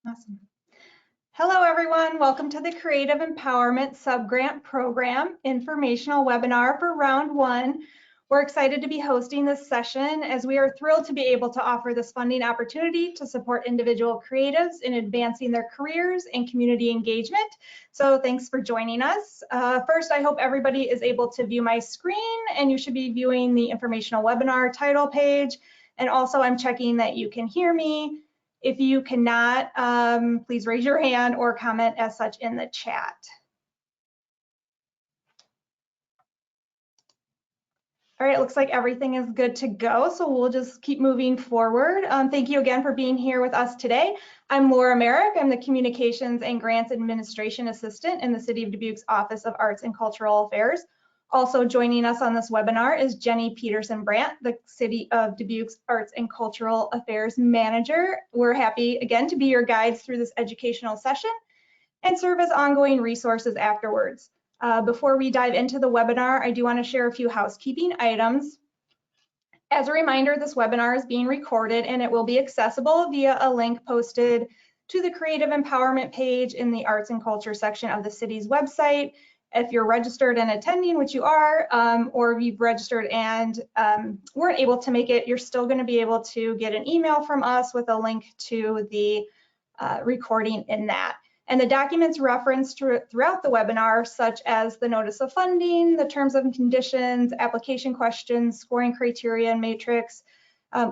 Awesome. Hello, everyone. Welcome to the Creative Empowerment Subgrant Program Informational Webinar for Round 1. We're excited to be hosting this session as we are thrilled to be able to offer this funding opportunity to support individual creatives in advancing their careers and community engagement. So thanks for joining us. First, I hope everybody is able to view my screen, and you should be viewing the informational webinar title page. And also, I'm checking that you can hear me. If you cannot, please raise your hand or comment as such in the chat. All right, it looks like everything is good to go, so we'll just keep moving forward. Thank you again for being here with us today. I'm Laura Merrick. I'm the Communications and Grants Administration Assistant in the City of Dubuque's Office of Arts and Cultural Affairs. Also joining us on this webinar is Jenny Peterson-Brandt, the City of Dubuque's Arts and Cultural Affairs Manager. We're happy again to be your guides through this educational session and serve as ongoing resources afterwards. Before we dive into the webinar, I do want to share a few housekeeping items. As a reminder, this webinar is being recorded and it will be accessible via a link posted to the Creative Empowerment page in the Arts and Culture section of the city's website. If you're registered and attending, which you are, or if you've registered and weren't able to make it, you're still going to be able to get an email from us with a link to the recording in that. And the documents referenced throughout the webinar, such as the notice of funding, the terms and conditions, application questions, scoring criteria, and matrix,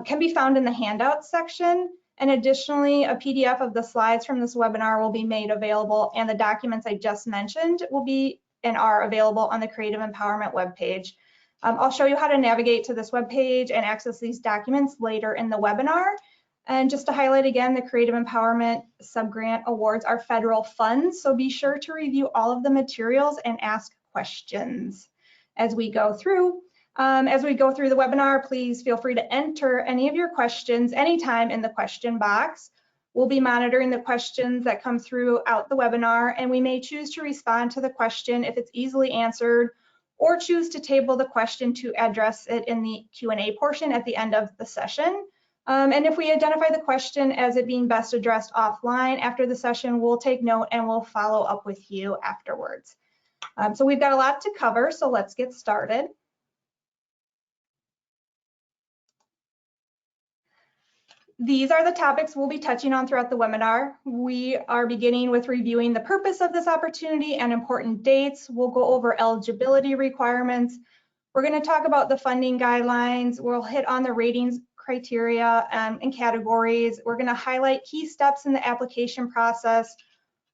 can be found in the handouts section. And additionally, a PDF of the slides from this webinar will be made available, and the documents I just mentioned will be and are available on the Creative Empowerment webpage. I'll show you how to navigate to this webpage and access these documents later in the webinar. And just to highlight again, the Creative Empowerment Subgrant Awards are federal funds, so be sure to review all of the materials and ask questions as we go through. As we go through the webinar, please feel free to enter any of your questions anytime in the question box. We'll be monitoring the questions that come throughout the webinar, and we may choose to respond to the question if it's easily answered, or choose to table the question to address it in the Q&A portion at the end of the session. And if we identify the question as it being best addressed offline after the session, we'll take note and we'll follow up with you afterwards. So we've got a lot to cover, so let's get started. These are the topics we'll be touching on throughout the webinar. We are beginning with reviewing the purpose of this opportunity and important dates. We'll go over eligibility requirements. We're going to talk about the funding guidelines. We'll hit on the ratings criteria and categories. We're going to highlight key steps in the application process.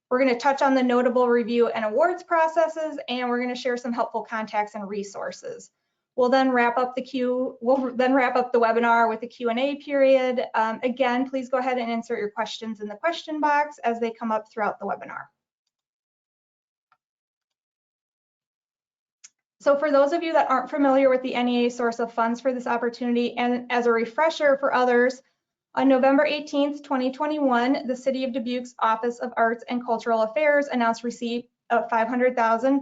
We're going to touch on the notable review and awards processes, and we're going to share some helpful contacts and resources. We'll then wrap up the webinar with the Q&A period. Again, please go ahead and insert your questions in the question box as they come up throughout the webinar. So for those of you that aren't familiar with the NEA source of funds for this opportunity, and as a refresher for others, on November 18th, 2021, the City of Dubuque's Office of Arts and Cultural Affairs announced receipt of $500,000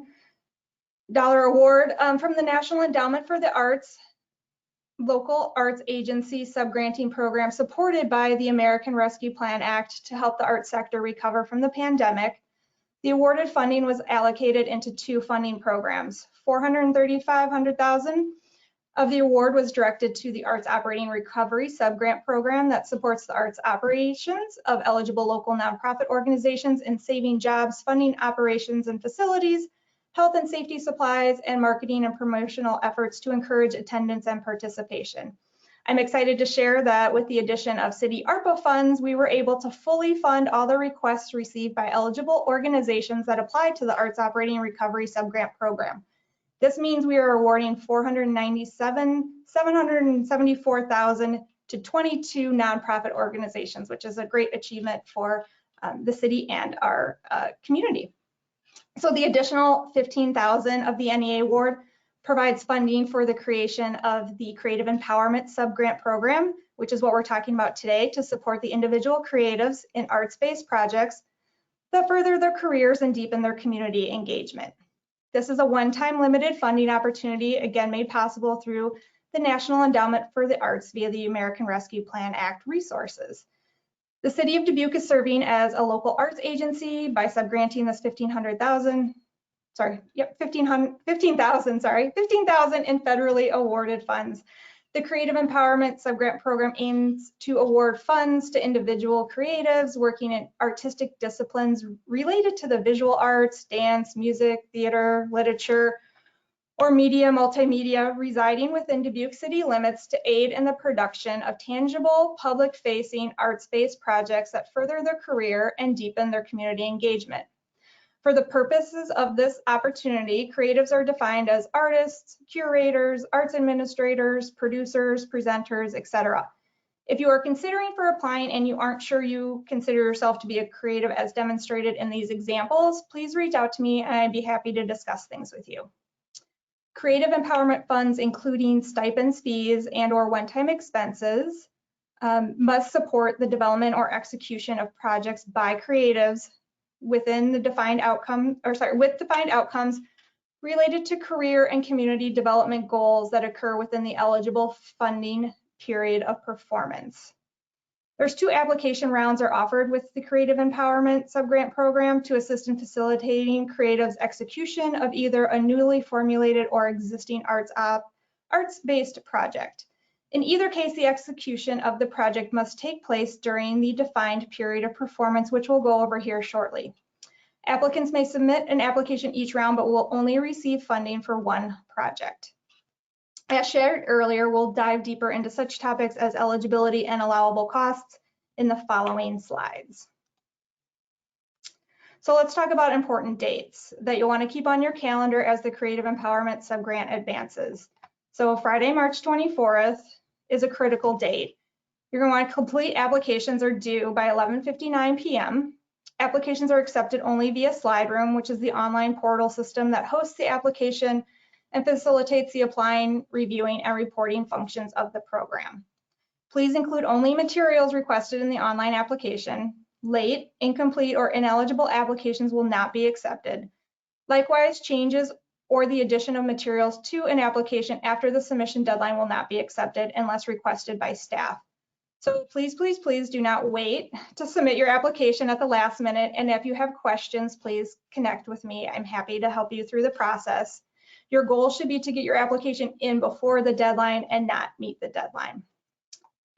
award from the National Endowment for the Arts Local Arts Agency Subgranting Program supported by the American Rescue Plan Act to help the arts sector recover from the pandemic. The awarded funding was allocated into two funding programs. $435,000 of the award was directed to the Arts Operating Recovery Subgrant Program that supports the arts operations of eligible local nonprofit organizations in saving jobs, funding operations and facilities, health and safety supplies, and marketing and promotional efforts to encourage attendance and participation. I'm excited to share that with the addition of city ARPA funds, we were able to fully fund all the requests received by eligible organizations that applied to the Arts Operating Recovery Subgrant Program. This means we are awarding $774,000 to 22 nonprofit organizations, which is a great achievement for the city and our community. So the additional $15,000 of the NEA award provides funding for the creation of the Creative Empowerment Subgrant Program, which is what we're talking about today, to support the individual creatives in arts-based projects that further their careers and deepen their community engagement. This is a one-time limited funding opportunity, again made possible through the National Endowment for the Arts via the American Rescue Plan Act resources. The City of Dubuque is serving as a local arts agency by subgranting this $15,000 in federally awarded funds. The Creative Empowerment Subgrant Program aims to award funds to individual creatives working in artistic disciplines related to the visual arts, dance, music, theater, literature, or media, multimedia residing within Dubuque city limits to aid in the production of tangible, public-facing, arts-based projects that further their career and deepen their community engagement. For the purposes of this opportunity, creatives are defined as artists, curators, arts administrators, producers, presenters, etc. If you are considering for applying and you aren't sure you consider yourself to be a creative as demonstrated in these examples, please reach out to me and I'd be happy to discuss things with you. Creative empowerment funds, including stipends, fees, and/or one-time expenses, must support the development or execution of projects by creatives within the defined outcome, with defined outcomes related to career and community development goals that occur within the eligible funding period of performance. There's 2 application rounds are offered with the Creative Empowerment Subgrant Program to assist in facilitating creatives' execution of either a newly formulated or existing arts-based project. In either case, the execution of the project must take place during the defined period of performance, which we'll go over here shortly. Applicants may submit an application each round, but will only receive funding for one project. As shared earlier, we'll dive deeper into such topics as eligibility and allowable costs in the following slides. So let's talk about important dates that you'll want to keep on your calendar as the Creative Empowerment Subgrant advances. So Friday, March 24th is a critical date. You're going to want to complete applications are due by 11:59 p.m. Applications are accepted only via Slide Room, which is the online portal system that hosts the application and facilitates the applying, reviewing, and reporting functions of the program. Please include only materials requested in the online application. Late, incomplete, or ineligible applications will not be accepted. Likewise, changes or the addition of materials to an application after the submission deadline will not be accepted unless requested by staff. So please, please, please do not wait to submit your application at the last minute. And if you have questions, please connect with me. I'm happy to help you through the process. Your goal should be to get your application in before the deadline and not meet the deadline.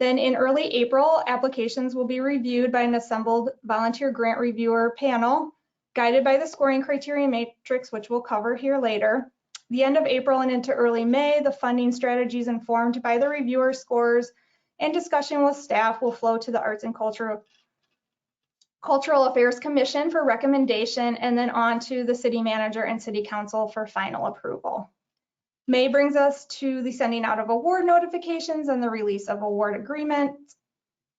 Then in early April, applications will be reviewed by an assembled volunteer grant reviewer panel, guided by the scoring criteria matrix, which we'll cover here later. The end of April and into early May, the funding strategies informed by the reviewer scores and discussion with staff will flow to the Arts and Cultural Affairs Commission for recommendation, and then on to the city manager and city council for final approval. May brings us to the sending out of award notifications and the release of award agreements.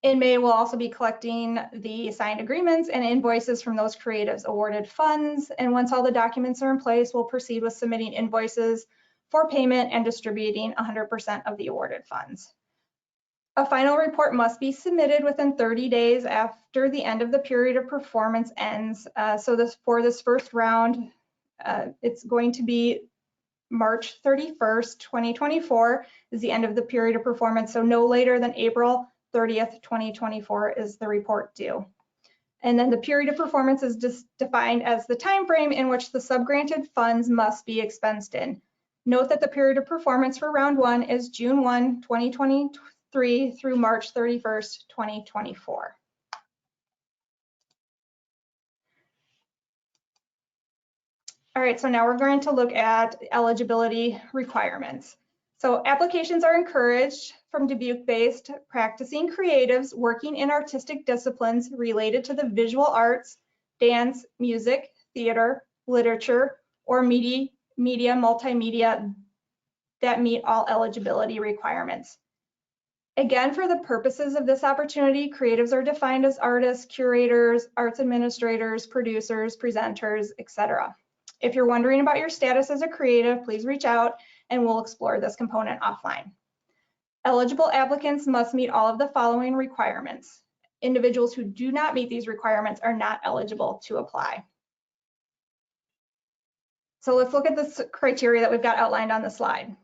In May, we'll also be collecting the signed agreements and invoices from those creatives awarded funds. And once all the documents are in place, we'll proceed with submitting invoices for payment and distributing 100% of the awarded funds. A final report must be submitted within 30 days after the end of the period of performance ends. For this first round, it's going to be March 31st, 2024 is the end of the period of performance. So no later than April 30th, 2024 is the report due. And then the period of performance is just defined as the time frame in which the subgranted funds must be expensed in. Note that the period of performance for round 1 is June 1, 2023 through March 31st, 2024. All right, so now we're going to look at eligibility requirements. So applications are encouraged from Dubuque-based practicing creatives working in artistic disciplines related to the visual arts, dance, music, theater, literature, or media, multimedia that meet all eligibility requirements. Again, for the purposes of this opportunity, creatives are defined as artists, curators, arts administrators, producers, presenters, etc. If you're wondering about your status as a creative, please reach out and we'll explore this component offline. Eligible applicants must meet all of the following requirements. Individuals who do not meet these requirements are not eligible to apply. So let's look at this criteria that we've got outlined on the slide.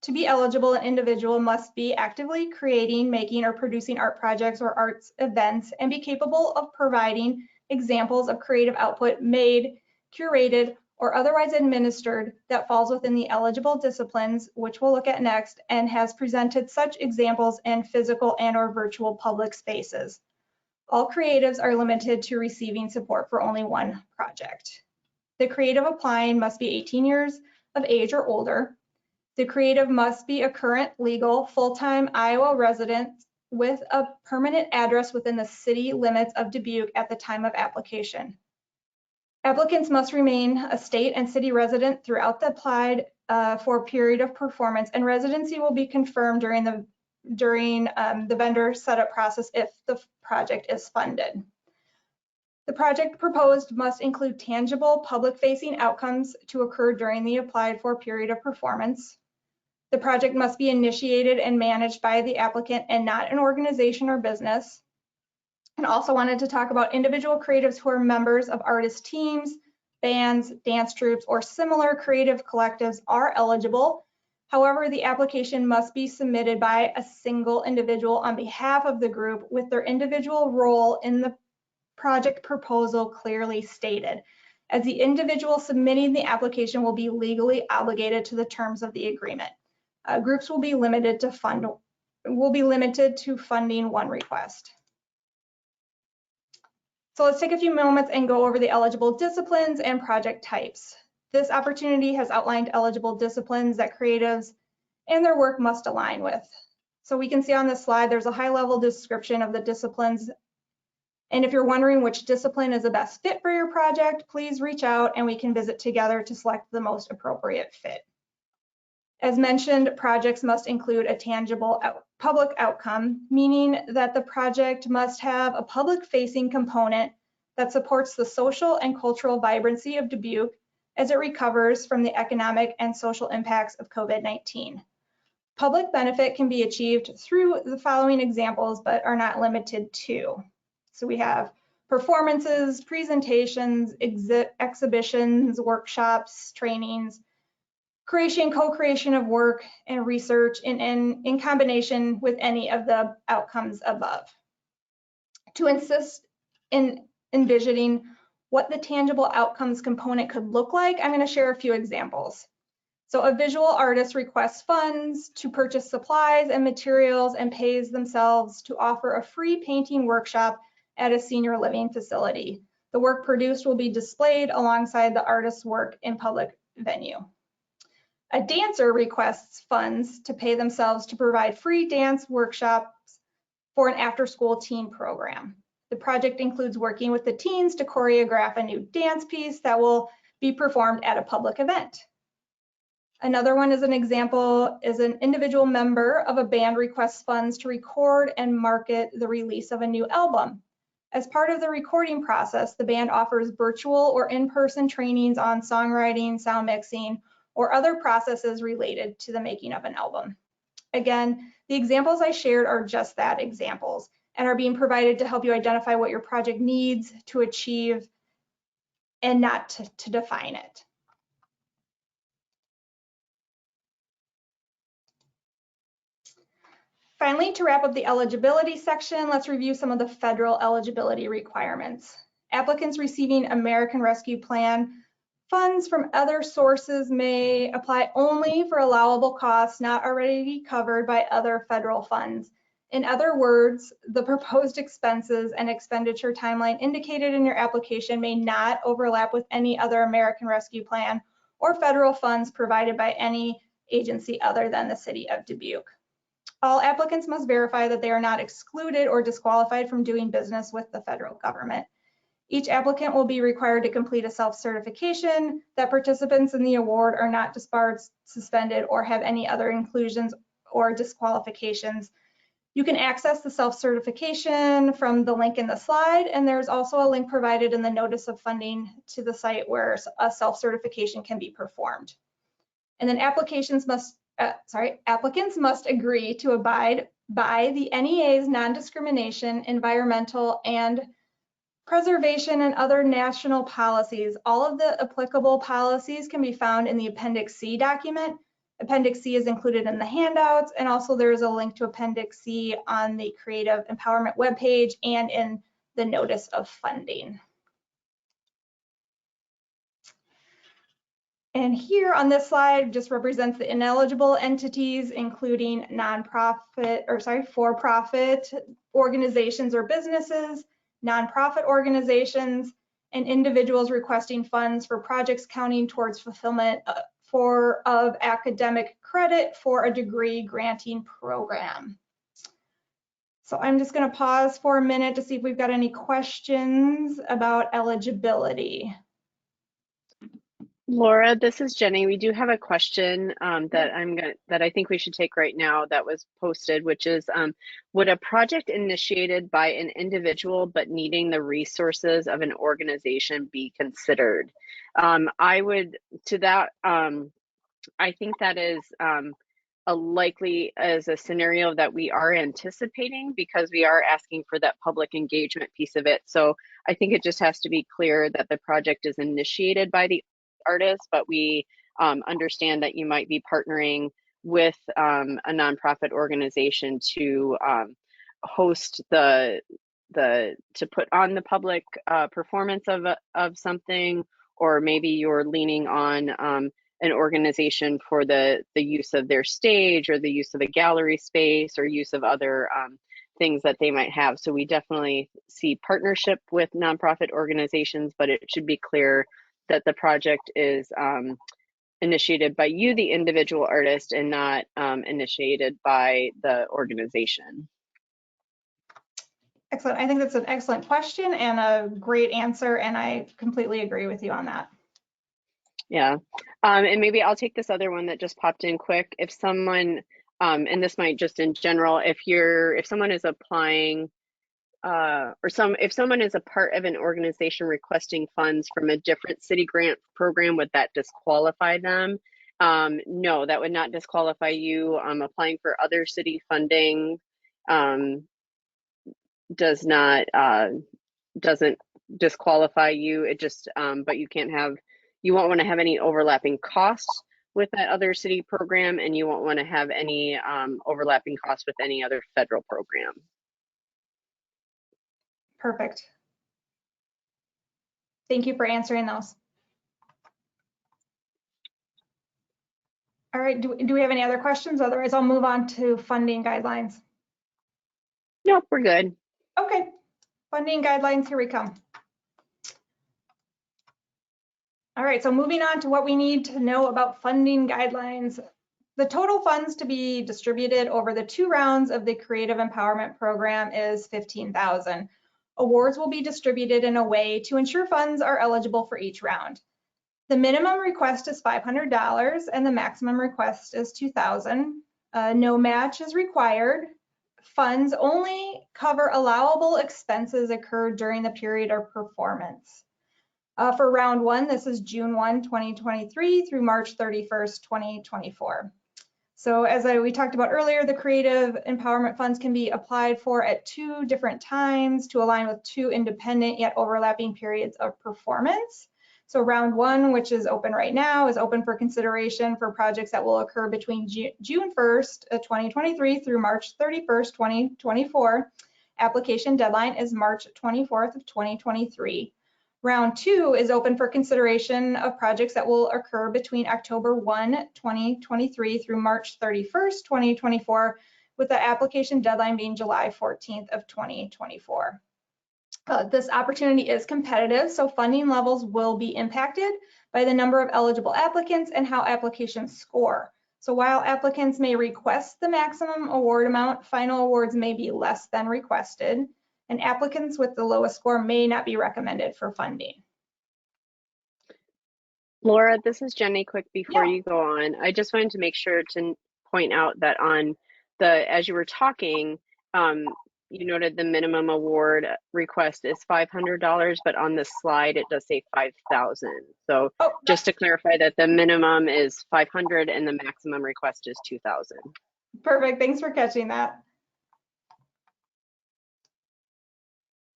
To be eligible, an individual must be actively creating, making, or producing art projects or arts events and be capable of providing examples of creative output made, curated, or otherwise administered that falls within the eligible disciplines, which we'll look at next, and has presented such examples in physical and/or virtual public spaces. All creatives are limited to receiving support for only one project. The creative applying must be 18 years of age or older. The creative must be a current, legal, full-time Iowa resident with a permanent address within the city limits of Dubuque at the time of application. Applicants must remain a state and city resident throughout the applied for period of performance, and residency will be confirmed during the vendor setup process if the project is funded. The project proposed must include tangible public-facing outcomes to occur during the applied for period of performance. The project must be initiated and managed by the applicant and not an organization or business. And also wanted to talk about individual creatives who are members of artist teams, bands, dance troupes, or similar creative collectives are eligible. However, the application must be submitted by a single individual on behalf of the group with their individual role in the project proposal clearly stated, as the individual submitting the application will be legally obligated to the terms of the agreement. Groups will be limited to funding one request. So let's take a few moments and go over the eligible disciplines and project types. This opportunity has outlined eligible disciplines that creatives and their work must align with. So we can see on this slide, there's a high-level description of the disciplines. And if you're wondering which discipline is the best fit for your project, please reach out and we can visit together to select the most appropriate fit. As mentioned, projects must include a tangible public outcome, meaning that the project must have a public-facing component that supports the social and cultural vibrancy of Dubuque as it recovers from the economic and social impacts of COVID-19. Public benefit can be achieved through the following examples, but are not limited to. So we have performances, presentations, exhibitions, workshops, trainings, creation, co-creation of work and research in combination with any of the outcomes above. To assist in envisioning what the tangible outcomes component could look like, I'm going to share a few examples. So a visual artist requests funds to purchase supplies and materials and pays themselves to offer a free painting workshop at a senior living facility. The work produced will be displayed alongside the artist's work in public venue. A dancer requests funds to pay themselves to provide free dance workshops for an after-school teen program. The project includes working with the teens to choreograph a new dance piece that will be performed at a public event. Another one is an example is an individual member of a band requests funds to record and market the release of a new album. As part of the recording process, the band offers virtual or in-person trainings on songwriting, sound mixing, or other processes related to the making of an album. Again, the examples I shared are just that, examples, and are being provided to help you identify what your project needs to achieve and not to define it. Finally, to wrap up the eligibility section, let's review some of the federal eligibility requirements. Applicants receiving American Rescue Plan funds from other sources may apply only for allowable costs not already covered by other federal funds. In other words, the proposed expenses and expenditure timeline indicated in your application may not overlap with any other American Rescue Plan or federal funds provided by any agency other than the City of Dubuque. All applicants must verify that they are not excluded or disqualified from doing business with the federal government. Each applicant will be required to complete a self-certification that participants in the award are not disbarred, suspended, or have any other inclusions or disqualifications. You can access the self-certification from the link in the slide, and there's also a link provided in the notice of funding to the site where a self-certification can be performed. And then applicants must agree to abide by the NEA's non-discrimination, environmental, and preservation and other national policies. All of the applicable policies can be found in the Appendix C document. Appendix C is included in the handouts, and also there is a link to Appendix C on the Creative Empowerment webpage and in the notice of funding. And here on this slide just represents the ineligible entities, including for-profit organizations or businesses, nonprofit organizations, and individuals requesting funds for projects counting towards fulfillment of academic credit for a degree granting program. So I'm just going to pause for a minute to see if we've got any questions about eligibility. Laura, this is Jenny. We do have a question that I think we should take right now that was posted, which is, would a project initiated by an individual but needing the resources of an organization be considered? I think that is a likely as a scenario that we are anticipating, because we are asking for that public engagement piece of it. So I think it just has to be clear that the project is initiated by the artist, but we understand that you might be partnering with a nonprofit organization to host to put on the public performance of something, or maybe you're leaning on an organization for the use of their stage, or the use of a gallery space, or use of other things that they might have. So we definitely see partnership with nonprofit organizations, but it should be clear that the project is initiated by you, the individual artist, and not initiated by the organization. Excellent. I think that's an excellent question and a great answer, and I completely agree with you on that. Yeah, and maybe I'll take this other one that just popped in quick. If someone, and this might just in general, if someone is applying, if someone is a part of an organization requesting funds from a different city grant program, would that disqualify them? No, that would not disqualify you. Applying for other city funding doesn't disqualify you. It just, but you won't want to have any overlapping costs with that other city program, and you won't want to have any overlapping costs with any other federal program. Perfect. Thank you for answering those. All right, do we have any other questions? Otherwise, I'll move on to funding guidelines. Nope, we're good. Okay, funding guidelines, here we come. All right, so moving on to what we need to know about funding guidelines. The total funds to be distributed over the 2 rounds of the Creative Empowerment Program is $15,000. Awards will be distributed in a way to ensure funds are eligible for each round. The minimum request is $500 and the maximum request is $2,000. No match is required. Funds only cover allowable expenses incurred during the period of performance. For round 1, this is June 1, 2023 through March 31st, 2024. So as we talked about earlier, the Creative Empowerment Funds can be applied for at 2 different times to align with 2 independent yet overlapping periods of performance. So round 1, which is open right now, is open for consideration for projects that will occur between June 1st, 2023 through March 31st, 2024. Application deadline is March 24th of 2023. Round 2 is open for consideration of projects that will occur between October 1, 2023 through March 31st, 2024, with the application deadline being July 14th of 2024. This opportunity is competitive, so funding levels will be impacted by the number of eligible applicants and how applications score. So while applicants may request the maximum award amount, final awards may be less than requested, and applicants with the lowest score may not be recommended for funding. Laura, this is Jenny. Quick before you go on, I just wanted to make sure to point out that on as you were talking, you noted the minimum award request is $500, but on the slide it does say 5,000. So just to clarify that the minimum is 500 and the maximum request is 2,000. Perfect. Thanks for catching that.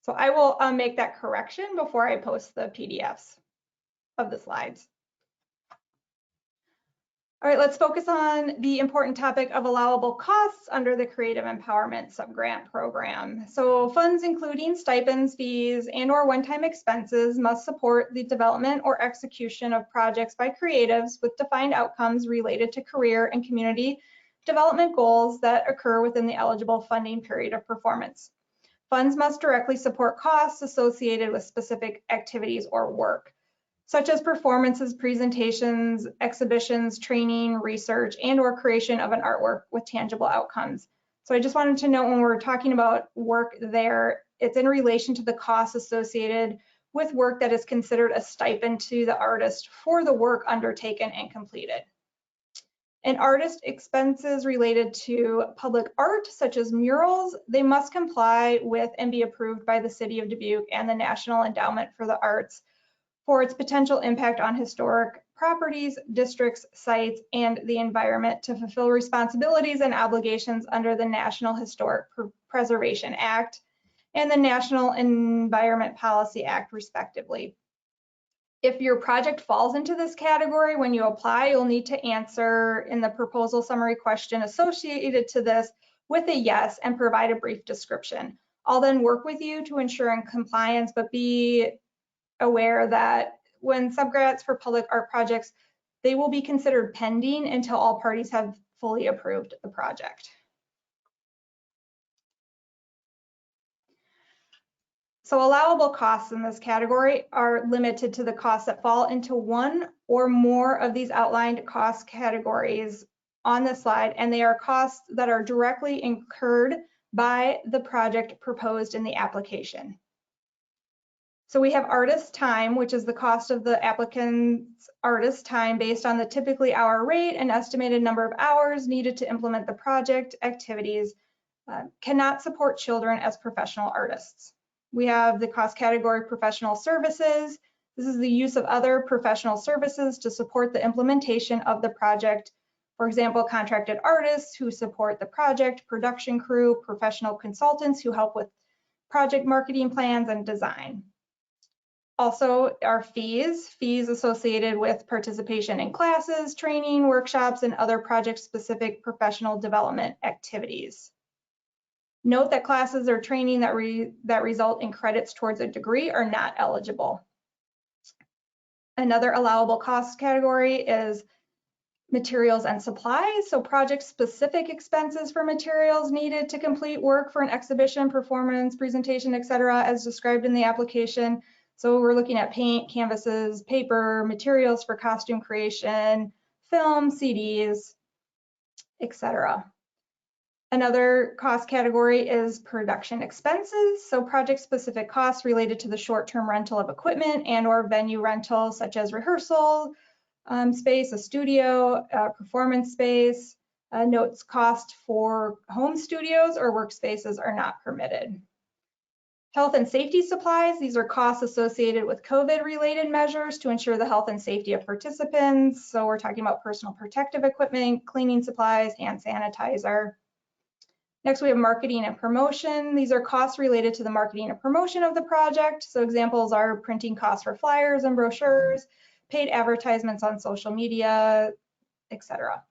So I will make that correction before I post the PDFs of the slides. All right, let's focus on the important topic of allowable costs under the Creative Empowerment Subgrant Program. So funds including stipends, fees, and/or one-time expenses must support the development or execution of projects by creatives with defined outcomes related to career and community development goals that occur within the eligible funding period of performance. Funds must directly support costs associated with specific activities or work, such as performances, presentations, exhibitions, training, research, and/or creation of an artwork with tangible outcomes. So I just wanted to note when we're talking about work there, it's in relation to the costs associated with work that is considered a stipend to the artist for the work undertaken and completed. And artist expenses related to public art, such as murals, they must comply with and be approved by the City of Dubuque and the National Endowment for the Arts for its potential impact on historic properties, districts, sites, and the environment to fulfill responsibilities and obligations under the National Historic Preservation Act and the National Environment Policy Act, respectively. If your project falls into this category, when you apply, you'll need to answer in the proposal summary question associated to this with a yes and provide a brief description. I'll then work with you to ensure in compliance, but be aware that when subgrants for public art projects, they will be considered pending until all parties have fully approved the project. So allowable costs in this category are limited to the costs that fall into one or more of these outlined cost categories on this slide, and they are costs that are directly incurred by the project proposed in the application. So we have artist time, which is the cost of the applicant's artist time based on the typically hour rate and estimated number of hours needed to implement the project activities, cannot support children as professional artists. We have the cost category professional services. This is the use of other professional services to support the implementation of the project. For example, contracted artists who support the project, production crew, professional consultants who help with project marketing plans and design. Also, our fees associated with participation in classes, training, workshops, and other project-specific professional development activities. Note that classes or training that result in credits towards a degree are not eligible. Another allowable cost category is materials and supplies. So project-specific expenses for materials needed to complete work for an exhibition, performance, presentation, etc., as described in the application. So we're looking at paint, canvases, paper, materials for costume creation, film, CDs, etc. Another cost category is production expenses. So project-specific costs related to the short-term rental of equipment and/or venue rental, such as rehearsal space, a studio, performance space. Notes cost for home studios or workspaces are not permitted. Health and safety supplies. These are costs associated with COVID-related measures to ensure the health and safety of participants. So we're talking about personal protective equipment, cleaning supplies, hand sanitizer. Next, we have marketing and promotion. These are costs related to the marketing and promotion of the project. So examples are printing costs for flyers and brochures, paid advertisements on social media, etc.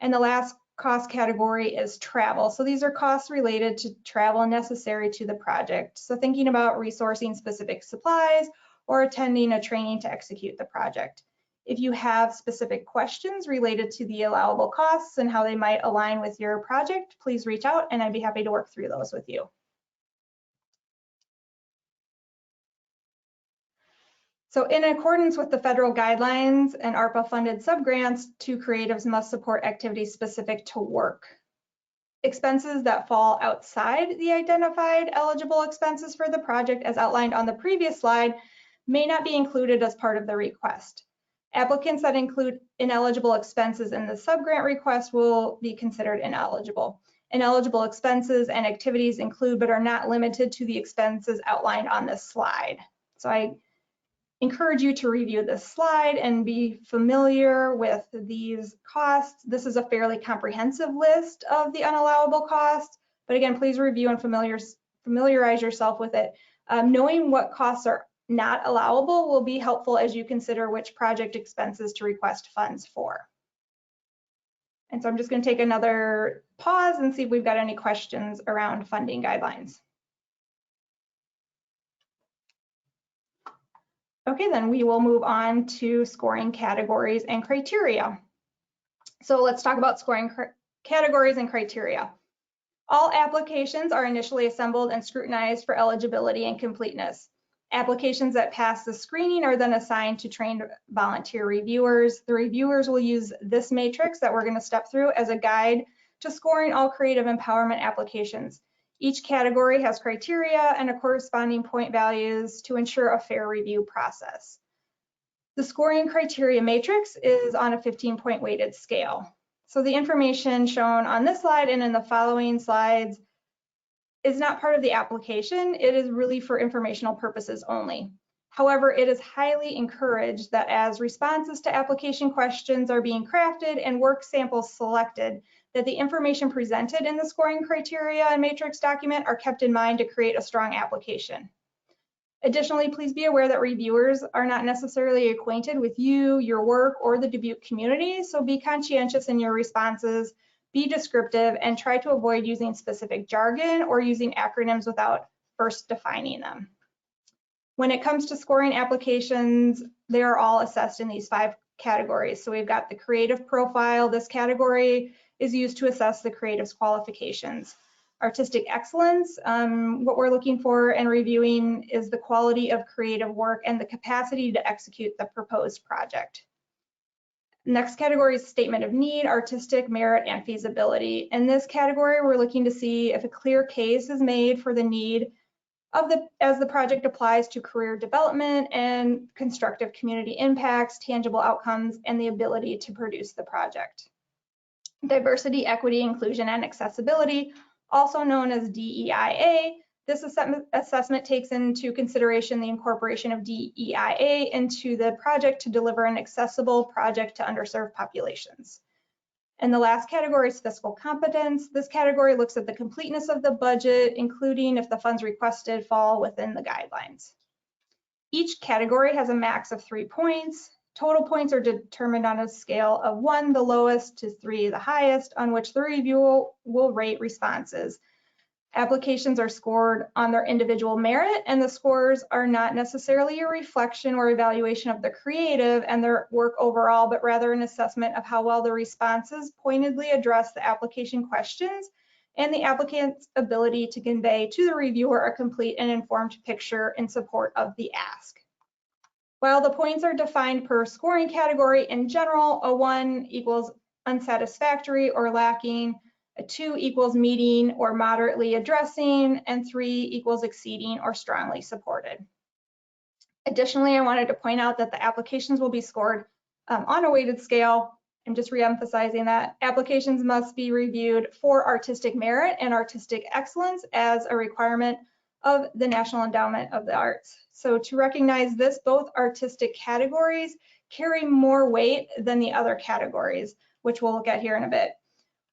And the last cost category is travel. So these are costs related to travel necessary to the project. So thinking about resourcing specific supplies or attending a training to execute the project. If you have specific questions related to the allowable costs and how they might align with your project, please reach out and I'd be happy to work through those with you. So in accordance with the federal guidelines and ARPA funded subgrants, two creatives must support activities specific to work. Expenses that fall outside the identified eligible expenses for the project as outlined on the previous slide may not be included as part of the request. Applicants that include ineligible expenses in the subgrant request will be considered ineligible. Ineligible expenses and activities include but are not limited to the expenses outlined on this slide. So I encourage you to review this slide and be familiar with these costs. This is a fairly comprehensive list of the unallowable costs, but again, please review and familiarize yourself with it. Knowing what costs are not allowable will be helpful as you consider which project expenses to request funds for. And so I'm just going to take another pause and see if we've got any questions around funding guidelines. Okay, then we will move on to scoring categories and criteria. So let's talk about scoring categories and criteria. All applications are initially assembled and scrutinized for eligibility and completeness. Applications that pass the screening are then assigned to trained volunteer reviewers. The reviewers will use this matrix that we're going to step through as a guide to scoring all creative empowerment applications. Each category has criteria and a corresponding point values to ensure a fair review process. The scoring criteria matrix is on a 15-point weighted scale. So the information shown on this slide and in the following slides is not part of the application. It is really for informational purposes only. However, it is highly encouraged that as responses to application questions are being crafted and work samples selected, that the information presented in the scoring criteria and matrix document are kept in mind to create a strong application. Additionally, please be aware that reviewers are not necessarily acquainted with you, your work, or the Dubuque community, so be conscientious in your responses, be descriptive, and try to avoid using specific jargon or using acronyms without first defining them. When it comes to scoring applications, they are all assessed in these 5 categories. So we've got the creative profile. This category is used to assess the creative's qualifications. Artistic excellence, what we're looking for and reviewing is the quality of creative work and the capacity to execute the proposed project. Next category is statement of need, artistic merit, and feasibility. In this category, we're looking to see if a clear case is made for the need of as the project applies to career development and constructive community impacts, tangible outcomes, and the ability to produce the project. Diversity, equity, inclusion, and accessibility, also known as DEIA. This assessment takes into consideration the incorporation of DEIA into the project to deliver an accessible project to underserved populations. And the last category is fiscal competence. This category looks at the completeness of the budget, including if the funds requested fall within the guidelines. Each category has a max of 3 points. Total points are determined on a scale of 1, the lowest, to 3, the highest, on which the reviewer will rate responses. Applications are scored on their individual merit, and the scores are not necessarily a reflection or evaluation of the creative and their work overall, but rather an assessment of how well the responses pointedly address the application questions and the applicant's ability to convey to the reviewer a complete and informed picture in support of the ask. While the points are defined per scoring category, in general, a 1 equals unsatisfactory or lacking, a 2 equals meeting or moderately addressing, and 3 equals exceeding or strongly supported. Additionally, I wanted to point out that the applications will be scored on a weighted scale. I'm just re-emphasizing that applications must be reviewed for artistic merit and artistic excellence as a requirement of the National Endowment of the Arts. So to recognize this, both artistic categories carry more weight than the other categories, which we'll look at here in a bit.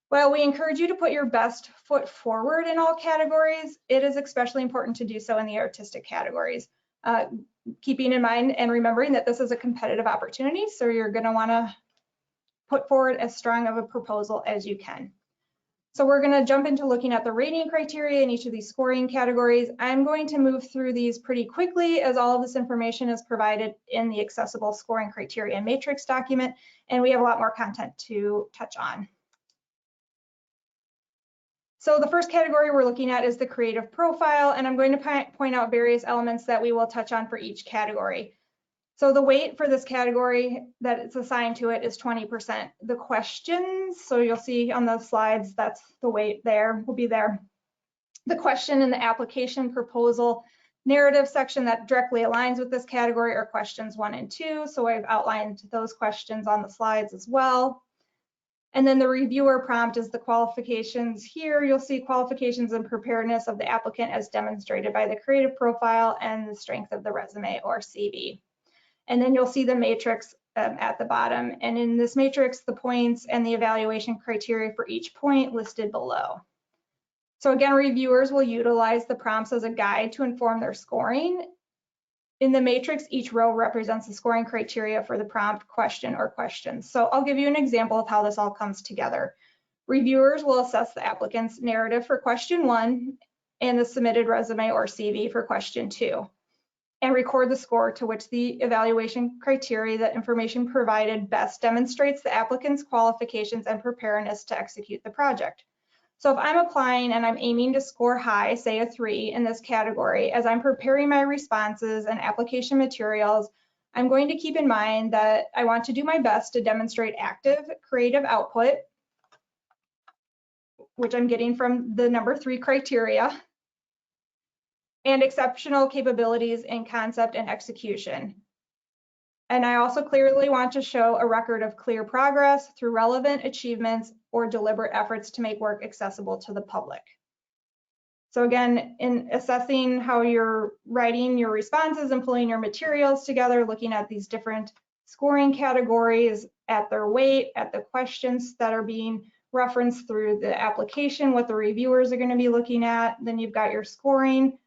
While we encourage you to put your best foot forward in all categories, it is especially important to do so in the artistic categories. Keeping in mind and remembering that this is a competitive opportunity, so you're going to want to put forward as strong of a proposal as you can. So we're going to jump into looking at the rating criteria in each of these scoring categories. I'm going to move through these pretty quickly as all of this information is provided in the accessible scoring criteria matrix document, and we have a lot more content to touch on. So the first category we're looking at is the creative profile, and I'm going to point out various elements that we will touch on for each category. So the weight for this category that it's assigned to it is 20%. The questions, so you'll see on the slides, that's the weight there, will be there. The question in the application proposal narrative section that directly aligns with this category are questions 1 and 2. So I've outlined those questions on the slides as well. And then the reviewer prompt is the qualifications. Here you'll see qualifications and preparedness of the applicant as demonstrated by the creative profile and the strength of the resume or CV. And then you'll see the matrix at the bottom. And in this matrix, the points and the evaluation criteria for each point listed below. So again, reviewers will utilize the prompts as a guide to inform their scoring. In the matrix, each row represents the scoring criteria for the prompt, question, or questions. So I'll give you an example of how this all comes together. Reviewers will assess the applicant's narrative for question 1 and the submitted resume or CV for question 2, and record the score to which the evaluation criteria, the information provided best demonstrates the applicant's qualifications and preparedness to execute the project. So if I'm applying and I'm aiming to score high, say a 3 in this category, as I'm preparing my responses and application materials, I'm going to keep in mind that I want to do my best to demonstrate active, creative output, which I'm getting from the number 3 criteria, and exceptional capabilities in concept and execution. And I also clearly want to show a record of clear progress through relevant achievements or deliberate efforts to make work accessible to the public. So again, in assessing how you're writing your responses and pulling your materials together, looking at these different scoring categories at their weight, at the questions that are being referenced through the application, what the reviewers are going to be looking at, then you've got your scoring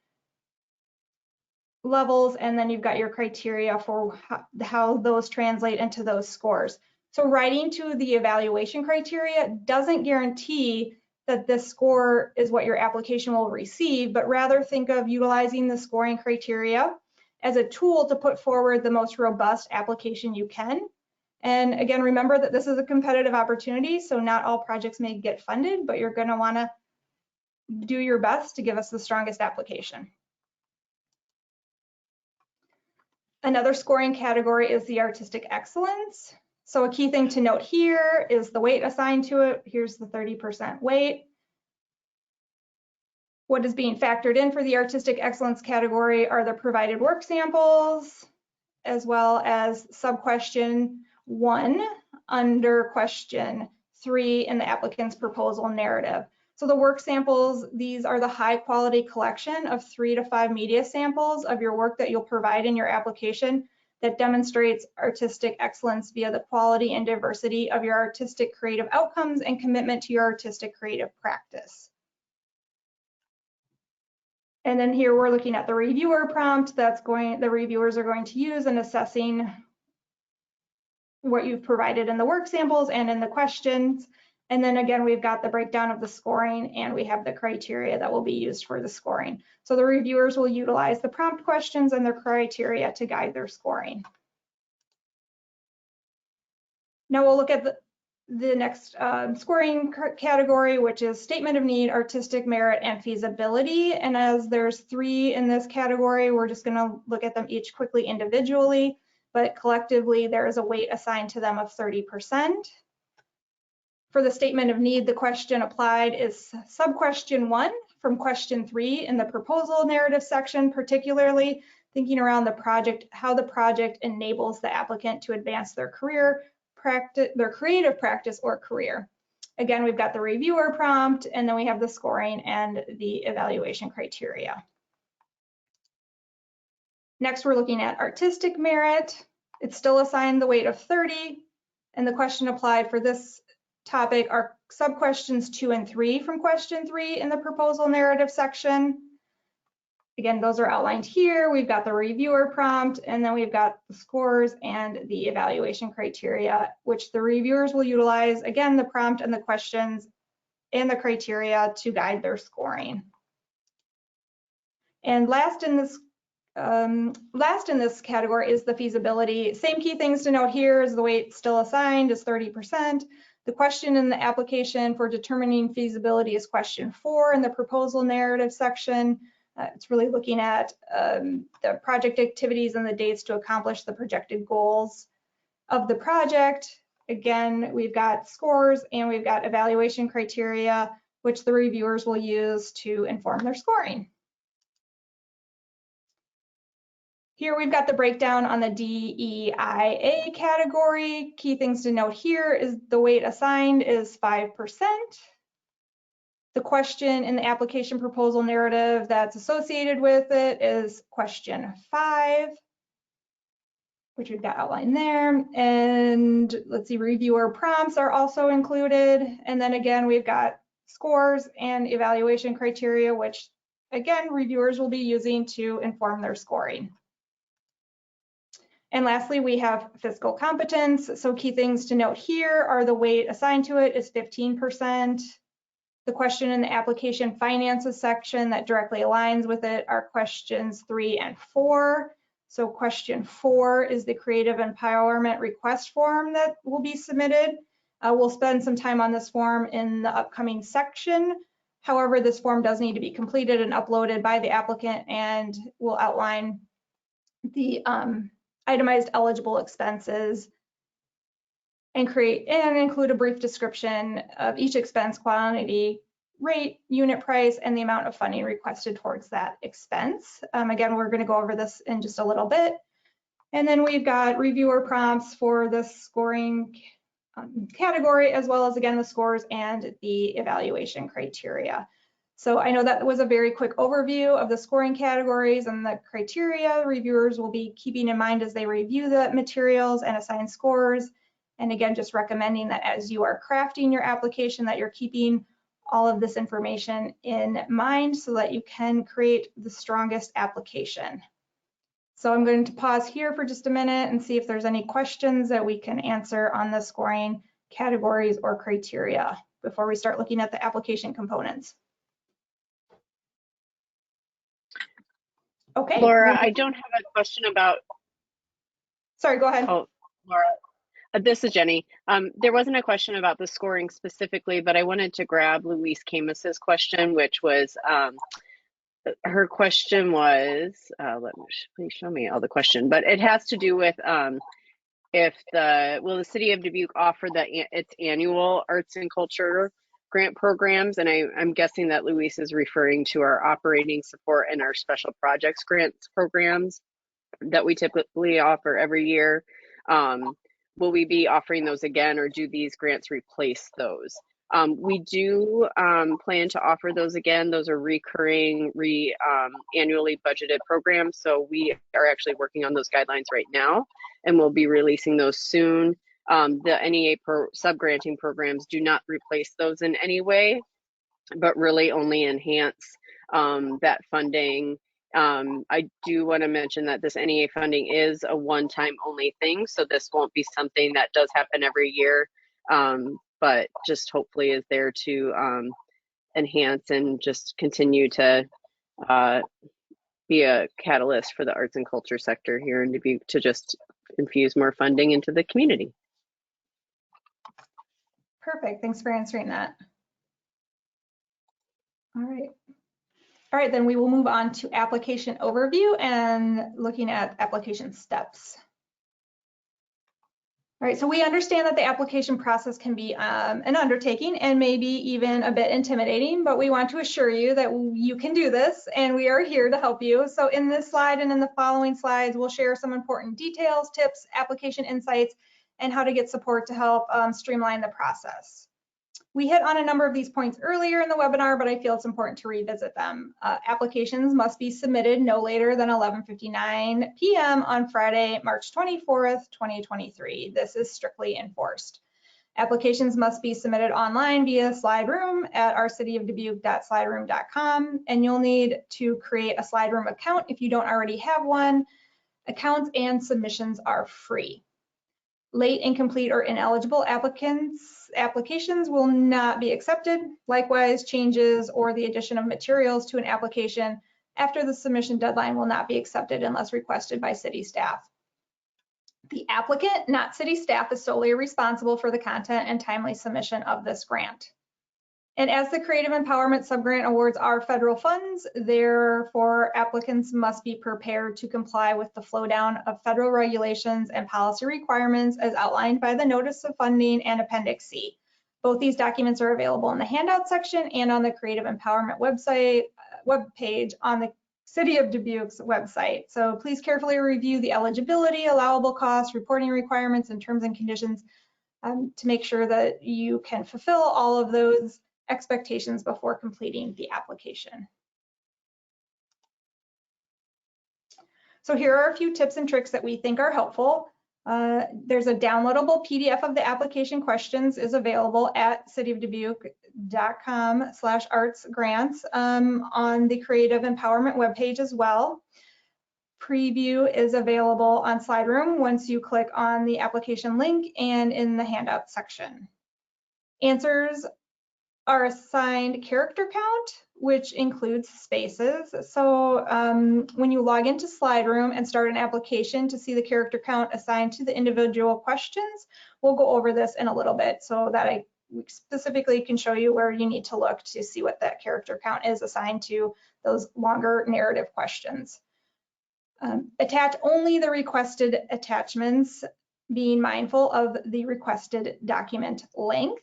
levels, and then you've got your criteria for how those translate into those scores. So writing to the evaluation criteria doesn't guarantee that this score is what your application will receive, but rather think of utilizing the scoring criteria as a tool to put forward the most robust application you can. And again, remember that this is a competitive opportunity, so not all projects may get funded, but you're going to want to do your best to give us the strongest application. Another scoring category is the artistic excellence. So a key thing to note here is the weight assigned to it. Here's the 30% weight. What is being factored in for the artistic excellence category are the provided work samples, as well as sub-question 1 under question 3 in the applicant's proposal narrative. So the work samples, these are the high quality collection of 3 to 5 media samples of your work that you'll provide in your application that demonstrates artistic excellence via the quality and diversity of your artistic creative outcomes and commitment to your artistic creative practice. And then here we're looking at the reviewer prompt the reviewers are going to use in assessing what you've provided in the work samples and in the questions. And then again, we've got the breakdown of the scoring, and we have the criteria that will be used for the scoring. So the reviewers will utilize the prompt questions and their criteria to guide their scoring. Now we'll look at the next scoring category, which is statement of need, artistic merit, and feasibility. And as there's 3 in this category, we're just going to look at them each quickly individually, but collectively there is a weight assigned to them of 30%. For the statement of need, the question applied is sub-question 1 from question 3 in the proposal narrative section, particularly thinking around the project, how the project enables the applicant to advance their career, their creative practice or career. Again, we've got the reviewer prompt, and then we have the scoring and the evaluation criteria. Next, we're looking at artistic merit. It's still assigned the weight of 30, and the question applied for this topic are sub-questions 2 and 3 from question 3 in the proposal narrative section. Again, those are outlined here. We've got the reviewer prompt, and then we've got the scores and the evaluation criteria, which the reviewers will utilize, again, the prompt and the questions and the criteria to guide their scoring. And last in this category is the feasibility. Same key things to note here is the weight still assigned is 30%. The question in the application for determining feasibility is question 4 in the proposal narrative section. It's really looking at the project activities and the dates to accomplish the projected goals of the project. Again, we've got scores and we've got evaluation criteria, which the reviewers will use to inform their scoring. Here we've got the breakdown on the DEIA category. Key things to note here is the weight assigned is 5%. The question in the application proposal narrative that's associated with it is question 5, which we've got outlined there. And let's see, reviewer prompts are also included. And then again, we've got scores and evaluation criteria, which again, reviewers will be using to inform their scoring. And lastly, we have fiscal competence. So key things to note here are the weight assigned to it is 15%. The question in the application finances section that directly aligns with it are questions 3 and 4. So question 4 is the creative empowerment request form that will be submitted. We'll spend some time on this form in the upcoming section. However, this form does need to be completed and uploaded by the applicant, and will outline the itemized eligible expenses and include a brief description of each expense, quantity, rate, unit price, and the amount of funding requested towards that expense. Again, we're going to go over this in just a little bit. And then we've got reviewer prompts for the scoring category, as well as, again, the scores and the evaluation criteria. So I know that was a very quick overview of the scoring categories and the criteria reviewers will be keeping in mind as they review the materials and assign scores. And again, just recommending that as you are crafting your application, that you're keeping all of this information in mind so that you can create the strongest application. So I'm going to pause here for just a minute and see if there's any questions that we can answer on the scoring categories or criteria before we start looking at the application components. Okay. Laura, I don't have a question about. Sorry, go ahead. Oh, Laura. This is Jenny. There wasn't a question about the scoring specifically, but I wanted to grab Louise Camis's question, which was, her let me, please show me all the question, but it has to do with will the city of Dubuque offer its annual arts and culture grant programs? And I'm guessing that Louise is referring to our operating support and our special projects grants programs that we typically offer every year. Will we be offering those again, or do these grants replace those? We do plan to offer those again. Those are recurring, annually budgeted programs. So we are actually working on those guidelines right now, and we'll be releasing those soon. The NEA subgranting programs do not replace those in any way, but really only enhance that funding. I do want to mention that this NEA funding is a one-time only thing, so this won't be something that does happen every year, but just hopefully is there to enhance and just continue to be a catalyst for the arts and culture sector here in Dubuque to just infuse more funding into the community. Perfect, thanks for answering that. All right, then we will move on to application overview and looking at application steps. All right, so we understand that the application process can be an undertaking and maybe even a bit intimidating, but we want to assure you that you can do this and we are here to help you. So in this slide and in the following slides, we'll share some important details, tips, application insights, and how to get support to help streamline the process. We hit on a number of these points earlier in the webinar, but I feel it's important to revisit them. Applications must be submitted no later than 11:59 p.m. on Friday, March 24th, 2023. This is strictly enforced. Applications must be submitted online via SlideRoom at ourcityofdubuque.slideroom.com, and you'll need to create a SlideRoom account if you don't already have one. Accounts and submissions are free. Late, incomplete, or ineligible applications will not be accepted. Likewise, changes or the addition of materials to an application after the submission deadline will not be accepted unless requested by city staff. The applicant, not city staff, is solely responsible for the content and timely submission of this grant. And as the Creative Empowerment Subgrant awards are federal funds, therefore applicants must be prepared to comply with the flow down of federal regulations and policy requirements as outlined by the Notice of Funding and Appendix C. Both these documents are available in the handout section and on the Creative Empowerment webpage on the City of Dubuque's website. So please carefully review the eligibility, allowable costs, reporting requirements, and terms and conditions to make sure that you can fulfill all of those expectations before completing the application. So here are a few tips and tricks that we think are helpful. There's a downloadable PDF of the application questions is available at cityofdubuque.com/artsgrants on the Creative Empowerment webpage as well. preview is available on SlideRoom once you click on the application link and in the handout section. Answers are assigned character count, which includes spaces. So when you log into SlideRoom and start an application to see the character count assigned to the individual questions, we'll go over this in a little bit so that I specifically can show you where you need to look to see what that character count is assigned to those longer narrative questions. Attach only the requested attachments, being mindful of the requested document length.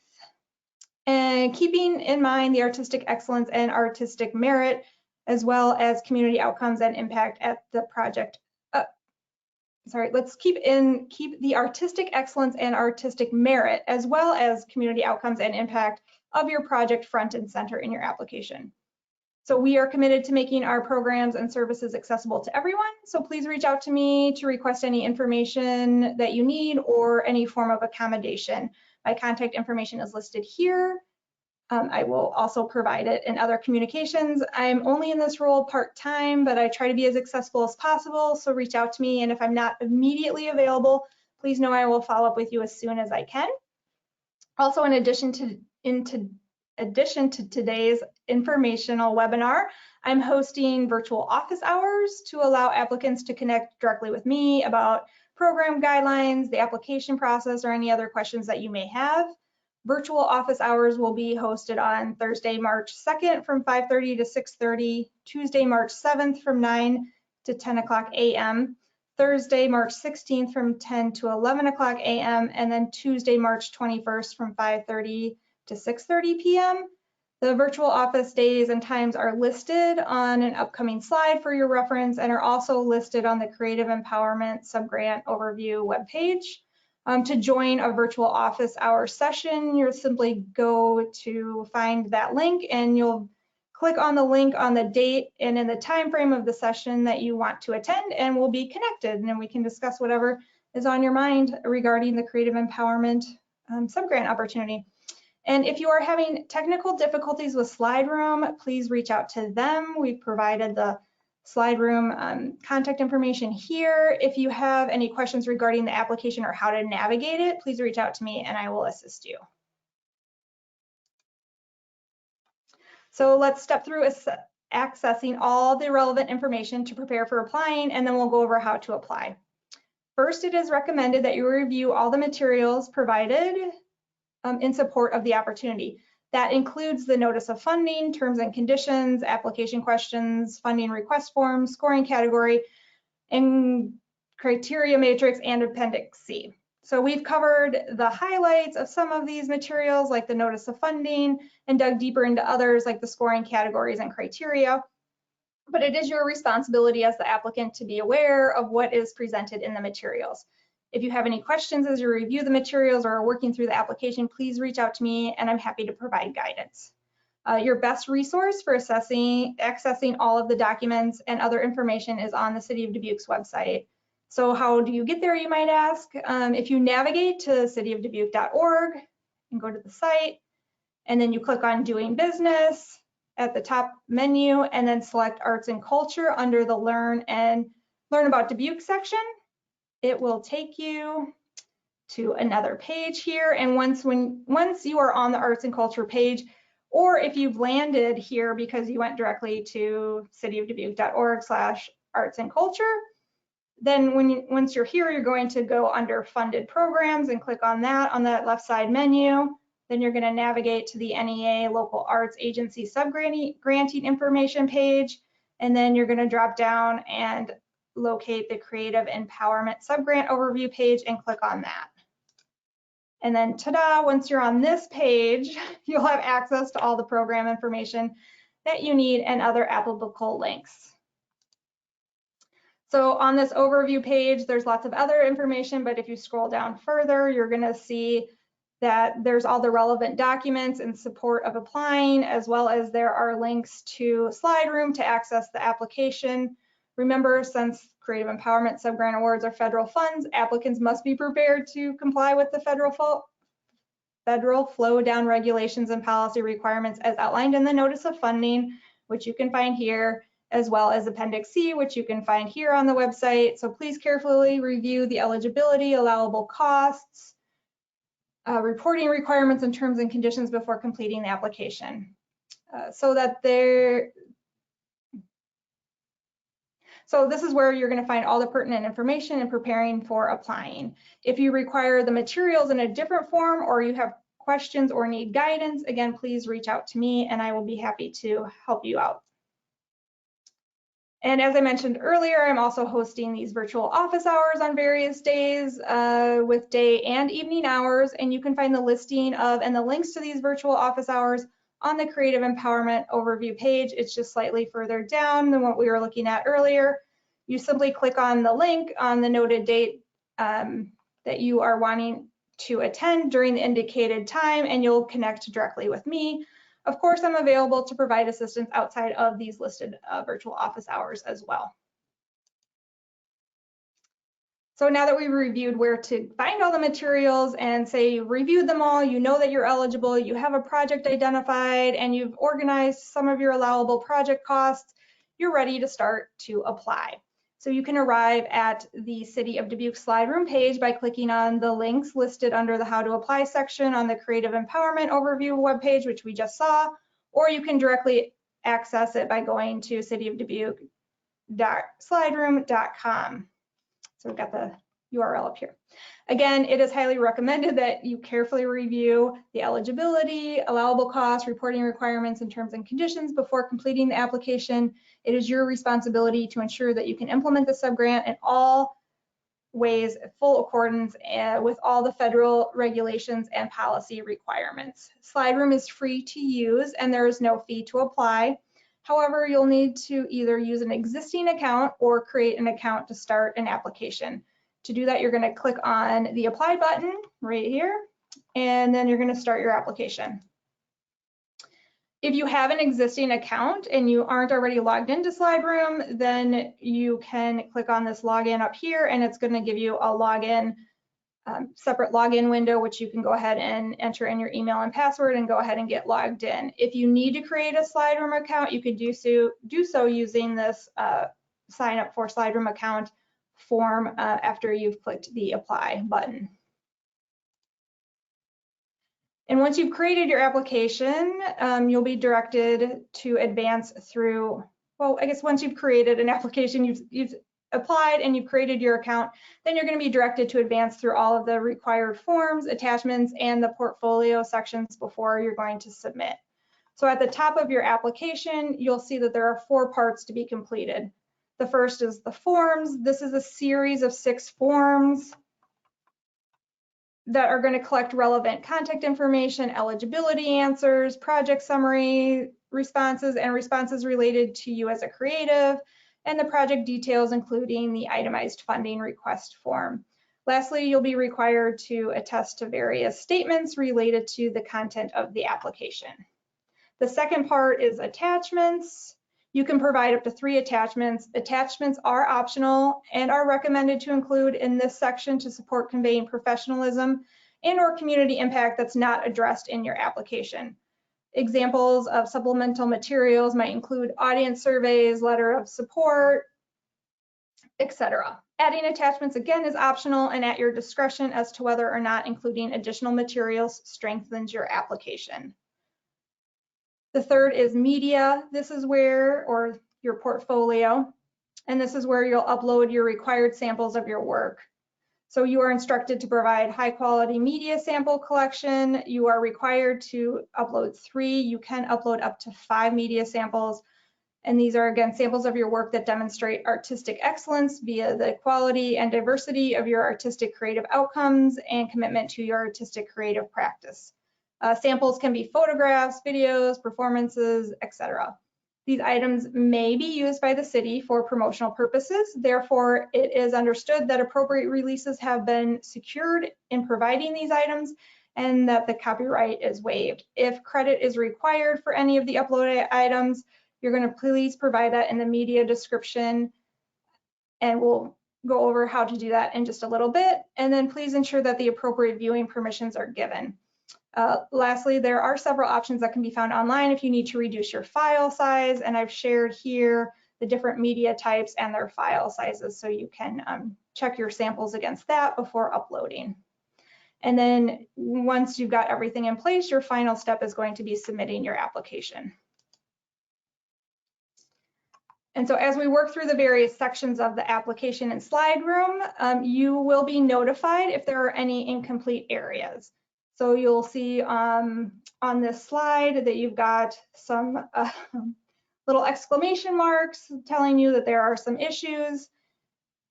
And keeping in mind the artistic excellence and artistic merit, as well as community outcomes and impact at the project. Let's keep the artistic excellence and artistic merit, as well as community outcomes and impact of your project front and center in your application. So we are committed to making our programs and services accessible to everyone. So please reach out to me to request any information that you need or any form of accommodation. My contact information is listed here. I will also provide it in other communications. I'm only in this role part-time, but I try to be as accessible as possible. So reach out to me. And if I'm not immediately available, please know I will follow up with you as soon as I can. Also, in addition to today's informational webinar, I'm hosting virtual office hours to allow applicants to connect directly with me about program guidelines, the application process, or any other questions that you may have. Virtual office hours will be hosted on Thursday, March 2nd from 5:30 to 6:30, Tuesday, March 7th from 9 to 10 o'clock a.m., Thursday, March 16th from 10 to 11 o'clock a.m., and then Tuesday, March 21st from 5:30 to 6:30 p.m. The virtual office days and times are listed on an upcoming slide for your reference and are also listed on the Creative Empowerment Subgrant Overview webpage. To join a virtual office hour session, you'll simply go to find that link and you'll click on the link on the date and in the time frame of the session that you want to attend, and we'll be connected, and then we can discuss whatever is on your mind regarding the Creative Empowerment Subgrant opportunity. And if you are having technical difficulties with SlideRoom, please reach out to them. We've provided the SlideRoom contact information here. If you have any questions regarding the application or how to navigate it, please reach out to me and I will assist you. So let's step through accessing all the relevant information to prepare for applying, and then we'll go over how to apply. First, it is recommended that you review all the materials provided in support of the opportunity. That includes the notice of funding, terms and conditions, application questions, funding request forms, scoring category, and criteria matrix, and Appendix C. So we've covered the highlights of some of these materials, like the notice of funding, and dug deeper into others, like the scoring categories and criteria. But it is your responsibility as the applicant to be aware of what is presented in the materials. If you have any questions as you review the materials or are working through the application, please reach out to me and I'm happy to provide guidance. Your best resource for accessing all of the documents and other information is on the City of Dubuque's website. So how do you get there, you might ask? If you navigate to cityofdubuque.org and go to the site, and then you click on Doing Business at the top menu, and then select Arts and Culture under the Learn About Dubuque section. It will take you to another page here. And once you are on the Arts and Culture page, or if you've landed here because you went directly to cityofdubuque.org/arts and culture, then once you're here, you're going to go under Funded Programs and click on that left side menu. Then you're going to navigate to the NEA Local Arts Agency Subgranting Information page. And then you're going to drop down and locate the Creative Empowerment Subgrant Overview page and click on that. And then ta-da, once you're on this page, you'll have access to all the program information that you need and other applicable links. So on this overview page, there's lots of other information, but if you scroll down further, you're gonna see that there's all the relevant documents in support of applying, as well as there are links to SlideRoom to access the application. Remember, since Creative Empowerment Subgrant Awards are federal funds, applicants must be prepared to comply with the federal flow down regulations and policy requirements as outlined in the Notice of Funding, which you can find here, as well as Appendix C, which you can find here on the website. So please carefully review the eligibility, allowable costs, reporting requirements and terms and conditions before completing the application. So this is where you're going to find all the pertinent information in preparing for applying. If you require the materials in a different form or you have questions or need guidance, again, please reach out to me and I will be happy to help you out. And as I mentioned earlier, I'm also hosting these virtual office hours on various days with day and evening hours. And you can find the listing of and the links to these virtual office hours on the Creative Empowerment overview page. It's just slightly further down than what we were looking at earlier. You simply click on the link on the noted date that you are wanting to attend during the indicated time, and you'll connect directly with me. Of course, I'm available to provide assistance outside of these listed virtual office hours as well. So now that we've reviewed where to find all the materials and say you reviewed them all, you know that you're eligible, you have a project identified, and you've organized some of your allowable project costs, you're ready to start to apply. So you can arrive at the City of Dubuque slide room page by clicking on the links listed under the How to Apply section on the Creative Empowerment Overview webpage, which we just saw, or you can directly access it by going to cityofdubuque.slideroom.com. So we've got the URL up here. Again, it is highly recommended that you carefully review the eligibility, allowable costs, reporting requirements, and terms and conditions before completing the application. It is your responsibility to ensure that you can implement the subgrant in all ways, full accordance with all the federal regulations and policy requirements. SlideRoom is free to use and there is no fee to apply. However, you'll need to either use an existing account or create an account to start an application. To do that, you're going to click on the Apply button right here, and then you're going to start your application. If you have an existing account and you aren't already logged into SlideRoom, then you can click on this login up here, and it's going to give you a login, separate login window, which you can go ahead and enter in your email and password and go ahead and get logged in. If you need to create a SlideRoom account, you could do so using this sign up for SlideRoom account form after you've clicked the Apply button. And once you've created your application, you'll be directed to advance through, well, I guess once you've created an application, you've applied and you've created your account, then you're going to be directed to advance through all of the required forms, attachments, and the portfolio sections before you're going to submit. So at the top of your application, you'll see that there are 4 parts to be completed. The first is the forms. This is a series of 6 forms that are going to collect relevant contact information, eligibility answers, project summary responses, and responses related to you as a creative, and the project details, including the itemized funding request form. Lastly, you'll be required to attest to various statements related to the content of the application. The second part is attachments. You can provide up to 3 attachments. Attachments are optional and are recommended to include in this section to support conveying professionalism and/or community impact that's not addressed in your application. Examples of supplemental materials might include audience surveys, letter of support, etc. Adding attachments again is optional and at your discretion as to whether or not including additional materials strengthens your application. The third is media. This is where, or your portfolio, and this is where you'll upload your required samples of your work. So you are instructed to provide high quality media sample collection. You are required to upload 3. You can upload up to 5 media samples. And these are, again, samples of your work that demonstrate artistic excellence via the quality and diversity of your artistic creative outcomes and commitment to your artistic creative practice. Samples can be photographs, videos, performances, etc. These items may be used by the city for promotional purposes. Therefore, it is understood that appropriate releases have been secured in providing these items and that the copyright is waived. If credit is required for any of the uploaded items, you're going to please provide that in the media description, and we'll go over how to do that in just a little bit. And then please ensure that the appropriate viewing permissions are given. Lastly, there are several options that can be found online if you need to reduce your file size, and I've shared here the different media types and their file sizes, so you can check your samples against that before uploading. And then once you've got everything in place, your final step is going to be submitting your application. And so as we work through the various sections of the application and slide room, you will be notified if there are any incomplete areas. So you'll see on this slide that you've got some little exclamation marks telling you that there are some issues.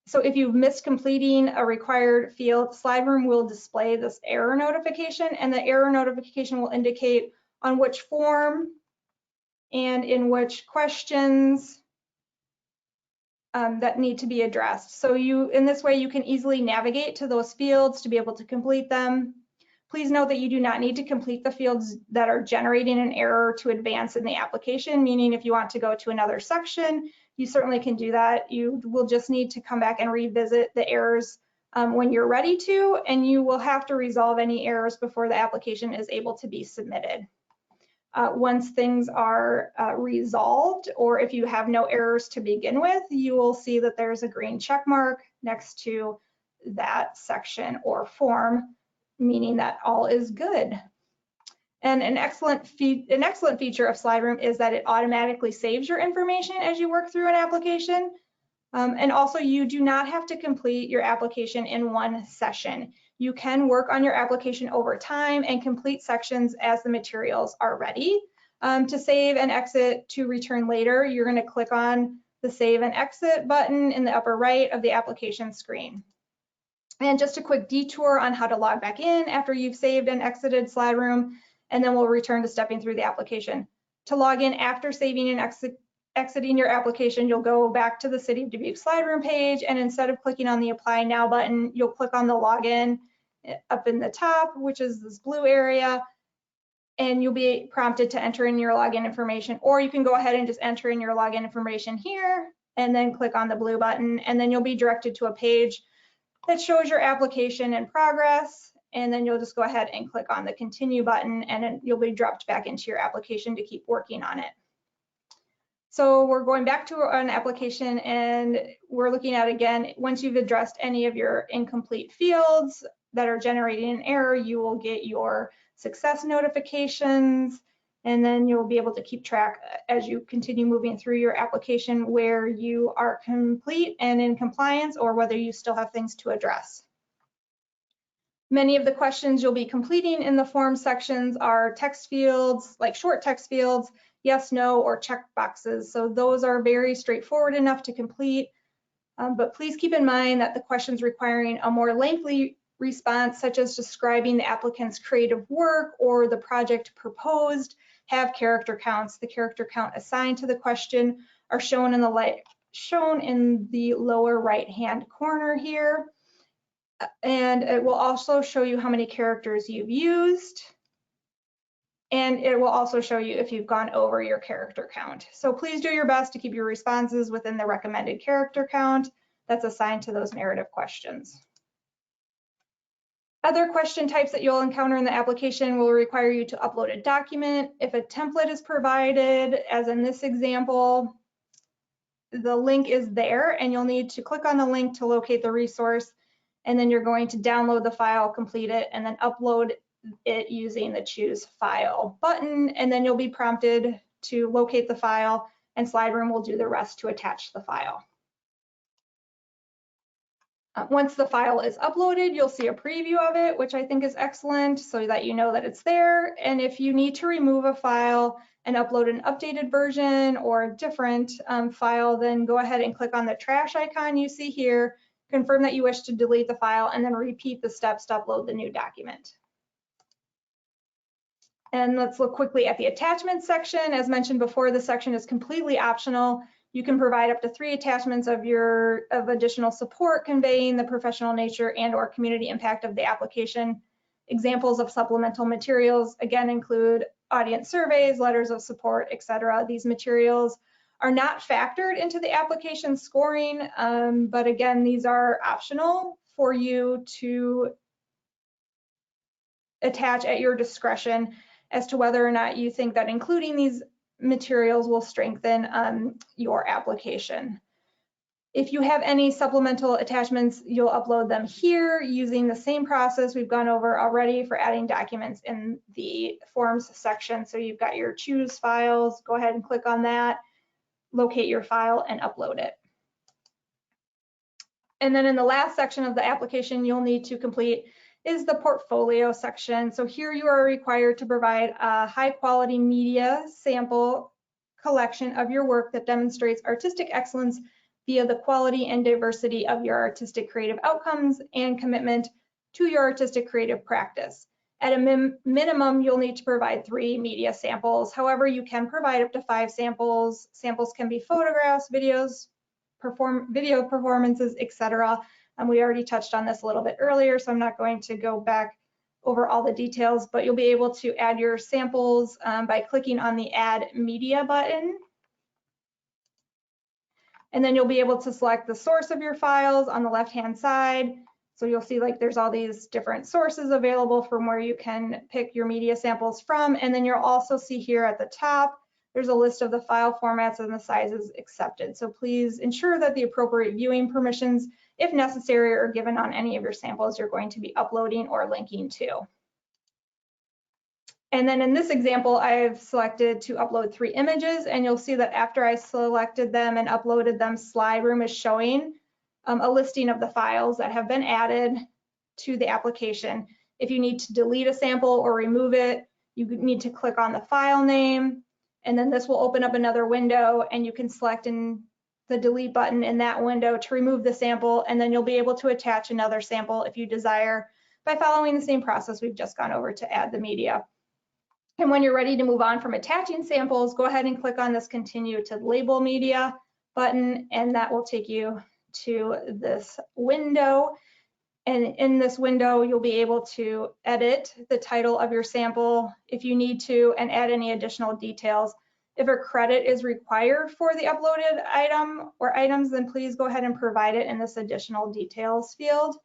So if you've missed completing a required field, slide room will display this error notification, and the error notification will indicate on which form and in which questions that need to be addressed. So in this way, you can easily navigate to those fields to be able to complete them. Please note that you do not need to complete the fields that are generating an error to advance in the application, meaning if you want to go to another section, you certainly can do that. You will just need to come back and revisit the errors when you're ready to, and you will have to resolve any errors before the application is able to be submitted. Once things are resolved, or if you have no errors to begin with, you will see that there's a green check mark next to that section or form, meaning that all is good. And an excellent feature of slide room is that it automatically saves your information as you work through an application. And also, you do not have to complete your application in one session. You can work on your application over time and complete sections as the materials are ready. To save and exit to return later, you're going to click on the Save and Exit button in the upper right of the application screen. And just a quick detour on how to log back in after you've saved and exited slide room, and then we'll return to stepping through the application. To log in after saving and exiting your application, you'll go back to the City of Dubuque slide room page, and instead of clicking on the Apply Now button, you'll click on the Login up in the top, which is this blue area, and you'll be prompted to enter in your login information, or you can go ahead and just enter in your login information here, and then click on the blue button, and then you'll be directed to a page that shows your application in progress, and then you'll just go ahead and click on the Continue button, and then you'll be dropped back into your application to keep working on it. So we're going back to an application, and we're looking at, again, once you've addressed any of your incomplete fields that are generating an error, you will get your success notifications, and then you'll be able to keep track as you continue moving through your application where you are complete and in compliance, or whether you still have things to address. Many of the questions you'll be completing in the form sections are text fields, like short text fields, yes, no, or check boxes. So those are very straightforward enough to complete, but please keep in mind that the questions requiring a more lengthy response, such as describing the applicant's creative work or the project proposed, have character counts. The character count assigned to the question are shown in the lower right-hand corner here. And it will also show you how many characters you've used. And it will also show you if you've gone over your character count. So please do your best to keep your responses within the recommended character count that's assigned to those narrative questions. Other question types that you'll encounter in the application will require you to upload a document. If a template is provided, as in this example, the link is there, and you'll need to click on the link to locate the resource, and then you're going to download the file, complete it, and then upload it using the Choose File button, and then you'll be prompted to locate the file, and slide room will do the rest to attach the file. Once the file is uploaded, you'll see a preview of it, which I think is excellent, so that you know that it's there. And if you need to remove a file and upload an updated version or a different file, then go ahead and click on the trash icon you see here, confirm that you wish to delete the file, and then repeat the steps to upload the new document. And let's look quickly at the attachments section. As mentioned before, this section is completely optional. You can provide up to 3 attachments of additional support conveying the professional nature and or community impact of the application. Examples of supplemental materials, again, include audience surveys, letters of support, etc. These materials are not factored into the application scoring, but again, these are optional for you to attach at your discretion as to whether or not you think that including these materials will strengthen your application. If you have any supplemental attachments, you'll upload them here using the same process we've gone over already for adding documents in the forms section. So you've got your choose files, go ahead and click on that, locate your file and upload it. And then in the last section of the application you'll need to complete is the portfolio section. So here you are required to provide a high quality media sample collection of your work that demonstrates artistic excellence via the quality and diversity of your artistic creative outcomes and commitment to your artistic creative practice. At a minimum, you'll need to provide 3 media samples. However, you can provide up to 5 samples. Samples can be photographs, videos, video performances, etc. And we already touched on this a little bit earlier, so I'm not going to go back over all the details, but you'll be able to add your samples by clicking on the Add Media button. And then you'll be able to select the source of your files on the left-hand side. So you'll see like there's all these different sources available from where you can pick your media samples from. And then you'll also see here at the top, there's a list of the file formats and the sizes accepted. So please ensure that the appropriate viewing permissions, if necessary, are given on any of your samples you're going to be uploading or linking to. And then in this example, I've selected to upload 3 images, and you'll see that after I selected them and uploaded them, Slide Room is showing a listing of the files that have been added to the application. If you need to delete a sample or remove it, you need to click on the file name, and then this will open up another window, and you can select in the delete button in that window to remove the sample, and then you'll be able to attach another sample if you desire by following the same process we've just gone over to add the media. And when you're ready to move on from attaching samples, go ahead and click on this Continue to Label Media button, and that will take you to this window. And in this window, you'll be able to edit the title of your sample if you need to and add any additional details. If a credit is required for the uploaded item or items, then please go ahead and provide it in this additional details field.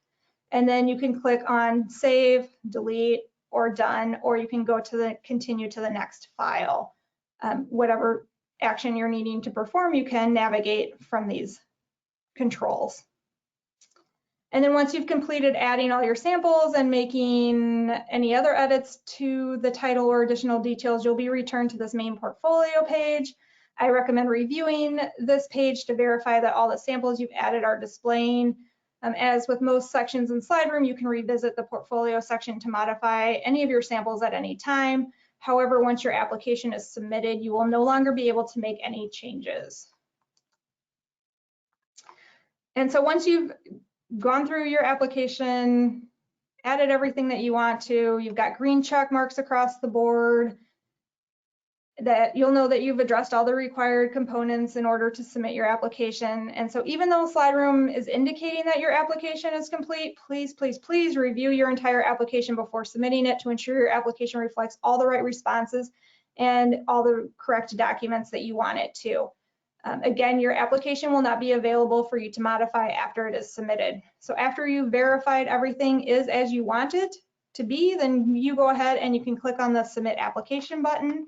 And then you can click on Save, Delete, or Done, or you can go to the Continue to the next file. Whatever action you're needing to perform, you can navigate from these controls. And then once you've completed adding all your samples and making any other edits to the title or additional details, you'll be returned to this main portfolio page. I recommend reviewing this page to verify that all the samples you've added are displaying. As with most sections in Slide Room, you can revisit the portfolio section to modify any of your samples at any time. However, once your application is submitted, you will no longer be able to make any changes. And so once you've gone through your application, added everything that you want to, you've got green check marks across the board, that you'll know that you've addressed all the required components in order to submit your application. And so even though Slide Room is indicating that your application is complete, please, please, please review your entire application before submitting it to ensure your application reflects all the right responses and all the correct documents that you want it to. Again, your application will not be available for you to modify after it is submitted. So after you've verified everything is as you want it to be, then you go ahead and you can click on the Submit Application button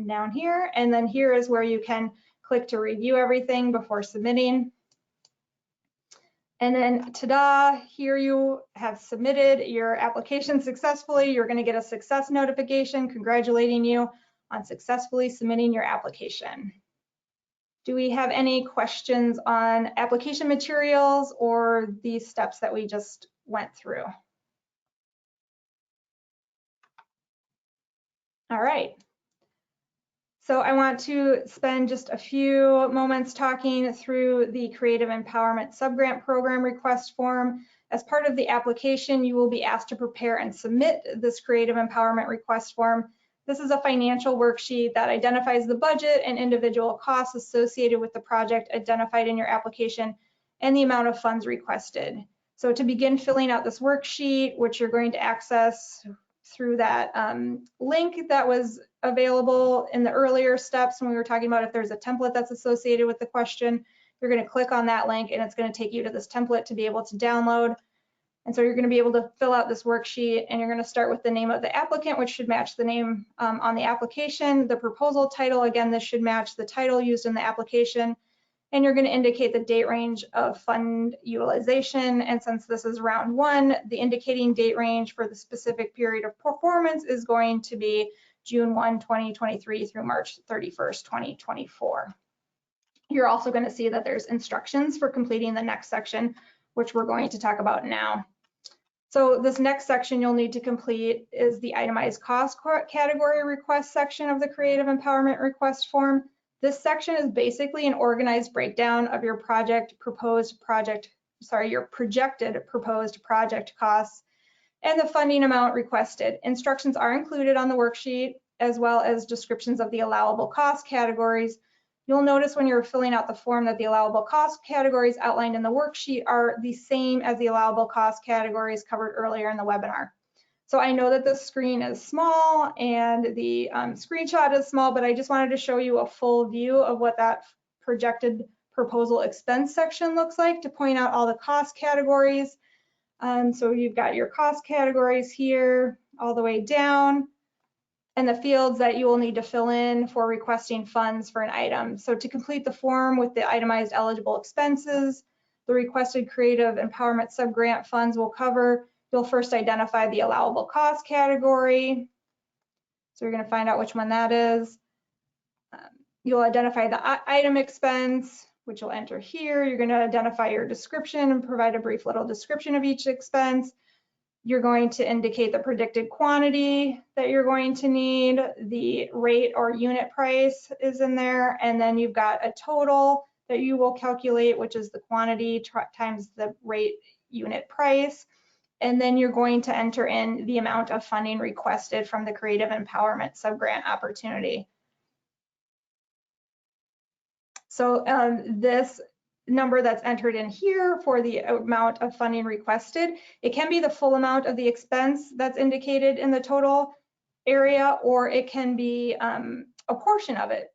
down here, and then here is where you can click to review everything before submitting. And then ta-da, here you have submitted your application successfully. You're going to get a success notification congratulating you on successfully submitting your application. Do we have any questions on application materials or these steps that we just went through? All right. So I want to spend just a few moments talking through the Creative Empowerment Subgrant Program request form. As part of the application, you will be asked to prepare and submit this Creative Empowerment request form. This is a financial worksheet that identifies the budget and individual costs associated with the project identified in your application and the amount of funds requested. So to begin filling out this worksheet, which you're going to access through that link that was available in the earlier steps when we were talking about if there's a template that's associated with the question, you're going to click on that link and it's going to take you to this template to be able to download. And so you're going to be able to fill out this worksheet, and you're going to start with the name of the applicant, which should match the name on the application. The proposal title, again, this should match the title used in the application. And you're going to indicate the date range of fund utilization. And since this is round one, the indicating date range for the specific period of performance is going to be June 1, 2023 through March 31st, 2024. You're also going to see that there's instructions for completing the next section, which we're going to talk about now. So this next section you'll need to complete is the itemized cost category request section of the Creative Empowerment Request form. This section is basically an organized breakdown of your projected proposed project costs and the funding amount requested. Instructions are included on the worksheet, as well as descriptions of the allowable cost categories. You'll notice when you're filling out the form that the allowable cost categories outlined in the worksheet are the same as the allowable cost categories covered earlier in the webinar. So I know that the screen is small and the screenshot is small, but I just wanted to show you a full view of what that projected proposal expense section looks like to point out all the cost categories. So you've got your cost categories here all the way down, and the fields that you will need to fill in for requesting funds for an item. So to complete the form with the itemized eligible expenses, the requested Creative Empowerment Subgrant funds will cover, you'll first identify the allowable cost category. So you're going to find out which one that is. You'll identify the item expense, which you'll enter here. You're going to identify your description and provide a brief little description of each expense. You're going to indicate the predicted quantity that you're going to need. The rate or unit price is in there. And then you've got a total that you will calculate, which is the quantity times the rate unit price. And then you're going to enter in the amount of funding requested from the Creative Empowerment Subgrant opportunity. So this number that's entered in here for the amount of funding requested, it can be the full amount of the expense that's indicated in the total area, or it can be a portion of it.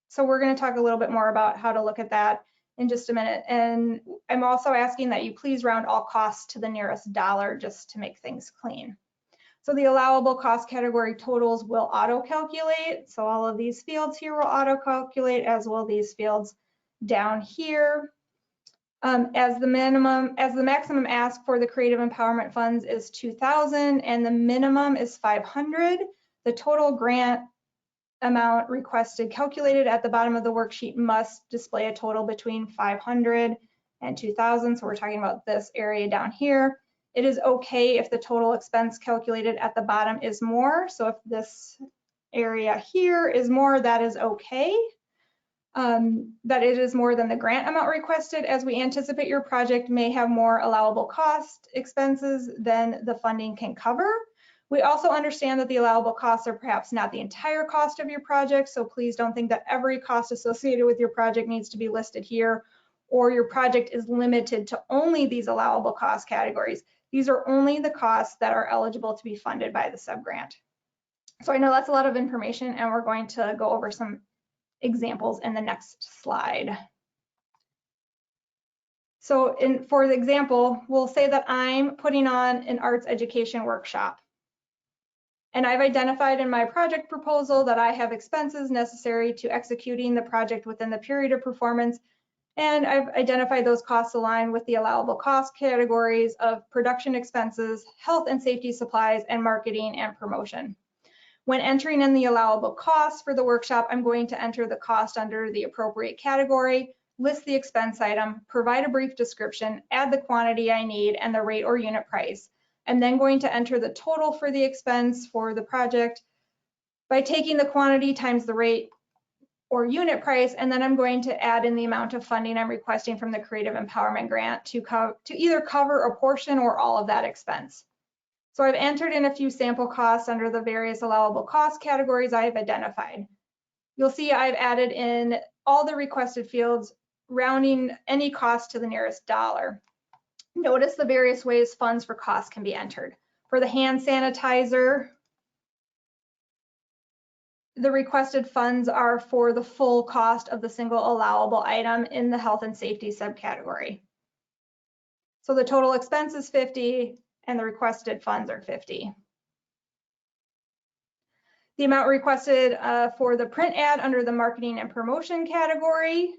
So we're going to talk a little bit more about how to look at that in just a minute. And I'm also asking that you please round all costs to the nearest dollar just to make things clean. So the allowable cost category totals will auto-calculate. So all of these fields here will auto-calculate, as will these fields down here. As the maximum ask for the Creative Empowerment Funds is $2,000 and the minimum is $500, the total grant amount requested calculated at the bottom of the worksheet must display a total between $500 and $2,000. So we're talking about this area down here. It is okay if the total expense calculated at the bottom is more. So if this area here is more, that is okay. That it is more than the grant amount requested, as we anticipate your project may have more allowable cost expenses than the funding can cover. We also understand that the allowable costs are perhaps not the entire cost of your project, so please don't think that every cost associated with your project needs to be listed here, or your project is limited to only these allowable cost categories. These are only the costs that are eligible to be funded by the subgrant. So I know that's a lot of information, and we're going to go over some examples in the next slide. So for the example, we'll say that I'm putting on an arts education workshop. And I've identified in my project proposal that I have expenses necessary to executing the project within the period of performance. And I've identified those costs align with the allowable cost categories of production expenses, health and safety supplies, and marketing and promotion. When entering in the allowable costs for the workshop, I'm going to enter the cost under the appropriate category, list the expense item, provide a brief description, add the quantity I need, and the rate or unit price. I'm then going to enter the total for the expense for the project by taking the quantity times the rate or unit price, and then I'm going to add in the amount of funding I'm requesting from the Creative Empowerment Grant to either cover a portion or all of that expense. So I've entered in a few sample costs under the various allowable cost categories I have identified. You'll see I've added in all the requested fields, rounding any cost to the nearest dollar. Notice the various ways funds for costs can be entered. For the hand sanitizer, the requested funds are for the full cost of the single allowable item in the health and safety subcategory. So the total expense is 50 and the requested funds are 50. The amount requested for the print ad under the marketing and promotion category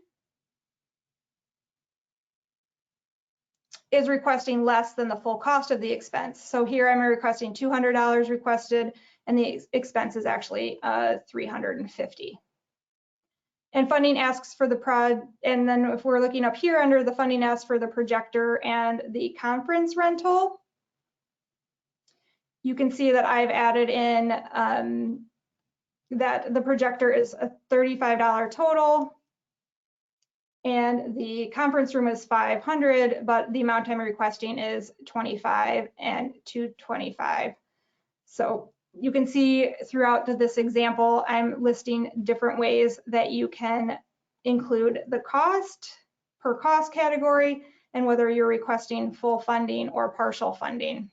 is requesting less than the full cost of the expense. So here I'm requesting $200 requested, and the expense is actually $350. And funding asks for the and then if we're looking up here under the funding asks for the projector and the conference rental, you can see that I've added in that the projector is a $35 total, and the conference room is $500, but the amount I'm requesting is $25 and $225. So you can see throughout this example, I'm listing different ways that you can include the cost per cost category and whether you're requesting full funding or partial funding.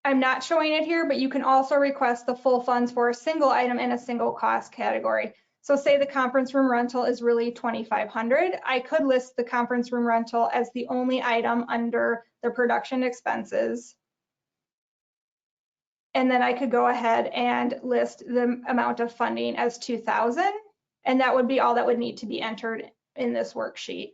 I'm not showing it here, but you can also request the full funds for a single item in a single cost category. So say the conference room rental is really $2,500. I could list the conference room rental as the only item under the production expenses. And then I could go ahead and list the amount of funding as $2,000, and that would be all that would need to be entered in this worksheet.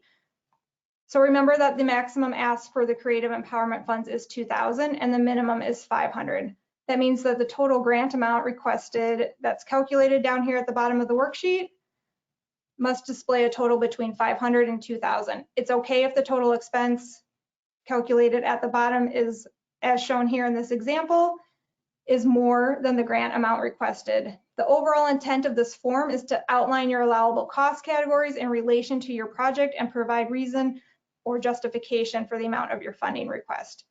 So remember that the maximum ask for the creative empowerment funds is $2,000 and the minimum is $500. That means that the total grant amount requested that's calculated down here at the bottom of the worksheet must display a total between $500 and $2,000. It's okay if the total expense calculated at the bottom is, as shown here in this example, is more than the grant amount requested. The overall intent of this form is to outline your allowable cost categories in relation to your project and provide reason or justification for the amount of your funding request.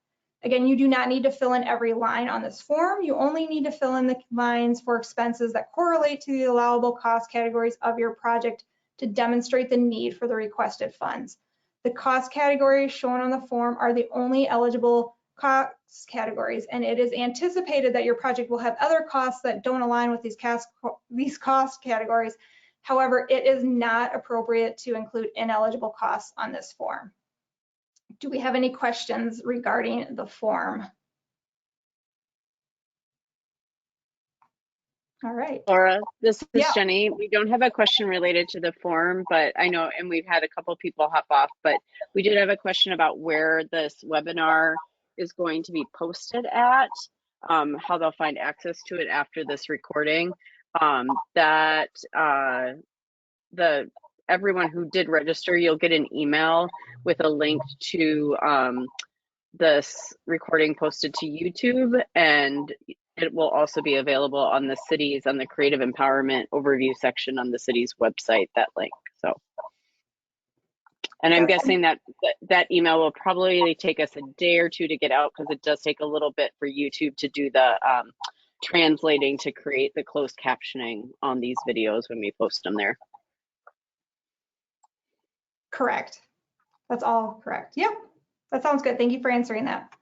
Again, you do not need to fill in every line on this form. You only need to fill in the lines for expenses that correlate to the allowable cost categories of your project to demonstrate the need for the requested funds. The cost categories shown on the form are the only eligible cost categories, and it is anticipated that your project will have other costs that don't align with these cost categories. However, it is not appropriate to include ineligible costs on this form. Do we have any questions regarding the form? All right. Laura, this is Jenny. We don't have a question related to the form, but I know, and we've had a couple people hop off, but we did have a question about where this webinar is going to be posted at, how they'll find access to it after this recording. Everyone who did register, you'll get an email with a link to this recording posted to YouTube, and it will also be available on the city's, on the Creative Empowerment Overview section on the city's website, that link. So, and I'm guessing that that email will probably take us a day or two to get out because it does take a little bit for YouTube to do the translating to create the closed captioning on these videos when we post them there. Correct. That's all correct. Yep, that sounds good. Thank you for answering that.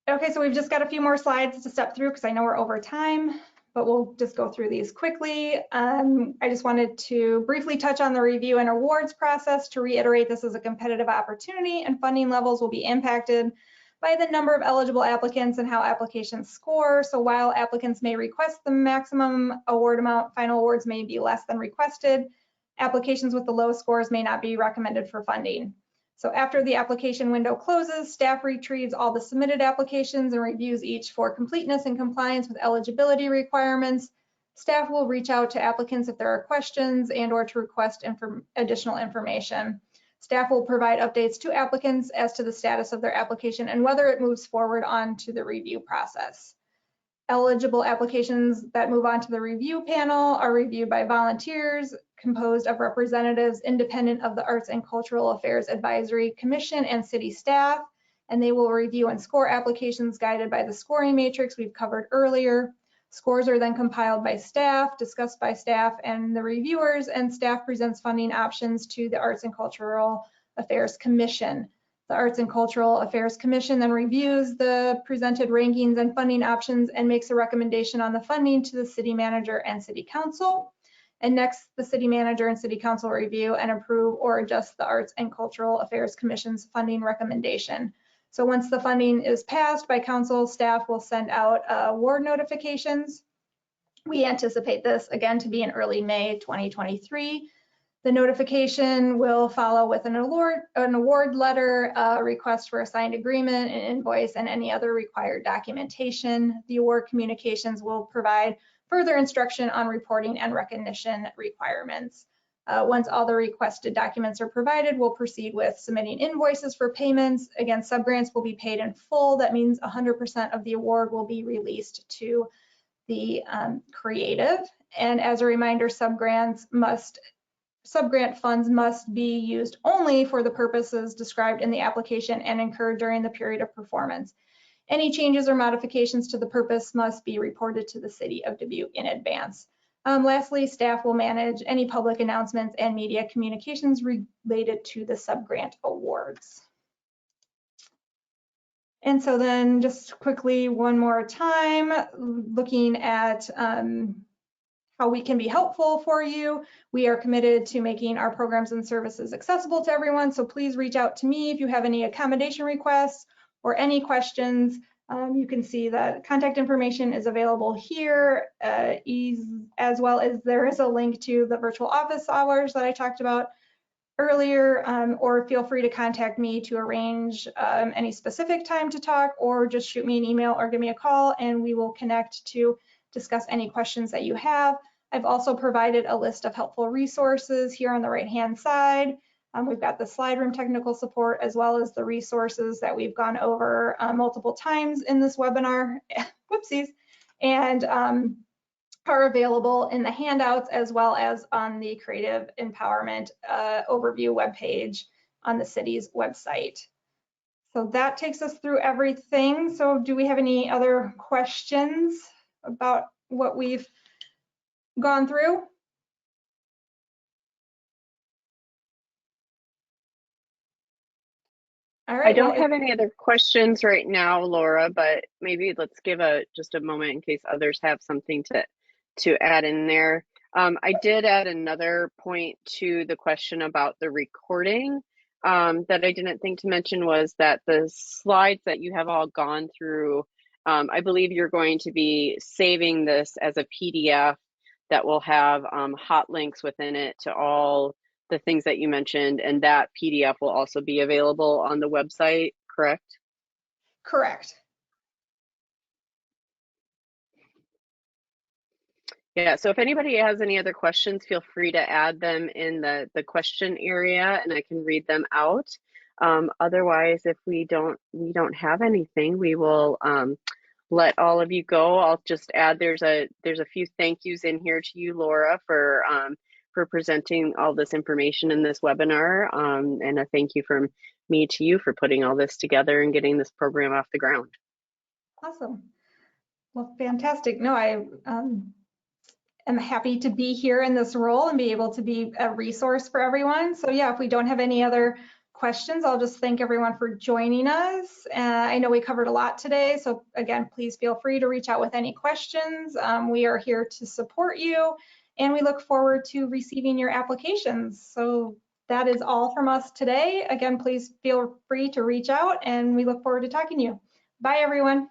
Okay, so we've just got a few more slides to step through because I know we're over time, but we'll just go through these quickly. I just wanted to briefly touch on the review and awards process to reiterate this is a competitive opportunity and funding levels will be impacted by the number of eligible applicants and how applications score. So while applicants may request the maximum award amount, final awards may be less than requested. Applications with the low scores may not be recommended for funding. So after the application window closes, staff retrieves all the submitted applications and reviews each for completeness and compliance with eligibility requirements. Staff will reach out to applicants if there are questions and or to request additional information. Staff will provide updates to applicants as to the status of their application and whether it moves forward on to the review process. Eligible applications that move on to the review panel are reviewed by volunteers composed of representatives independent of the Arts and Cultural Affairs Advisory Commission and city staff, and they will review and score applications guided by the scoring matrix we've covered earlier. Scores are then compiled by staff, discussed by staff and the reviewers, and staff presents funding options to the Arts and Cultural Affairs Commission. The Arts and Cultural Affairs Commission then reviews the presented rankings and funding options and makes a recommendation on the funding to the city manager and city council. And next, the city manager and city council review and approve or adjust the Arts and Cultural Affairs Commission's funding recommendation. So once the funding is passed by council, staff will send out award notifications. We anticipate this again to be in early May 2023. The notification will follow with an award letter, a request for a signed agreement, an invoice, and any other required documentation. The award communications will provide further instruction on reporting and recognition requirements. Once all the requested documents are provided, we'll proceed with submitting invoices for payments. Again, subgrants will be paid in full. That means 100% of the award will be released to the creative. And as a reminder, subgrant funds must be used only for the purposes described in the application and incurred during the period of performance. Any changes or modifications to the purpose must be reported to the City of Dubuque in advance. Lastly, staff will manage any public announcements and media communications related to the subgrant awards. And so then just quickly one more time, looking at how we can be helpful for you. We are committed to making our programs and services accessible to everyone. So please reach out to me if you have any accommodation requests or any questions. You can see that contact information is available here, as well as there is a link to the virtual office hours that I talked about earlier, or feel free to contact me to arrange any specific time to talk, or just shoot me an email or give me a call and we will connect to discuss any questions that you have. I've also provided a list of helpful resources here on the right-hand side. We've got the slide room technical support as well as the resources that we've gone over multiple times in this webinar, whoopsies, and are available in the handouts as well as on the Creative Empowerment overview webpage on the city's website. So that takes us through everything. So do we have any other questions about what we've gone through? All right. I don't have any other questions right now, Laura, but maybe let's give just a moment in case others have something to add in there. I did add another point to the question about the recording that I didn't think to mention, was that the slides that you have all gone through, I believe you're going to be saving this as a PDF that will have hot links within it to all the things that you mentioned, and that PDF will also be available on the website, correct? Correct. Yeah, so if anybody has any other questions, feel free to add them in the question area and I can read them out. Otherwise, if we don't have anything, we will let all of you go. I'll just add there's a few thank yous in here to you, Laura, for presenting all this information in this webinar, and a thank you from me to you for putting all this together and getting this program off the ground. Awesome. Well, fantastic. No, I am happy to be here in this role and be able to be a resource for everyone. So yeah, if we don't have any other questions, I'll just thank everyone for joining us. I know we covered a lot today, so again, please feel free to reach out with any questions. We are here to support you, and we look forward to receiving your applications. So that is all from us today. Again, please feel free to reach out, and we look forward to talking to you. Bye, everyone.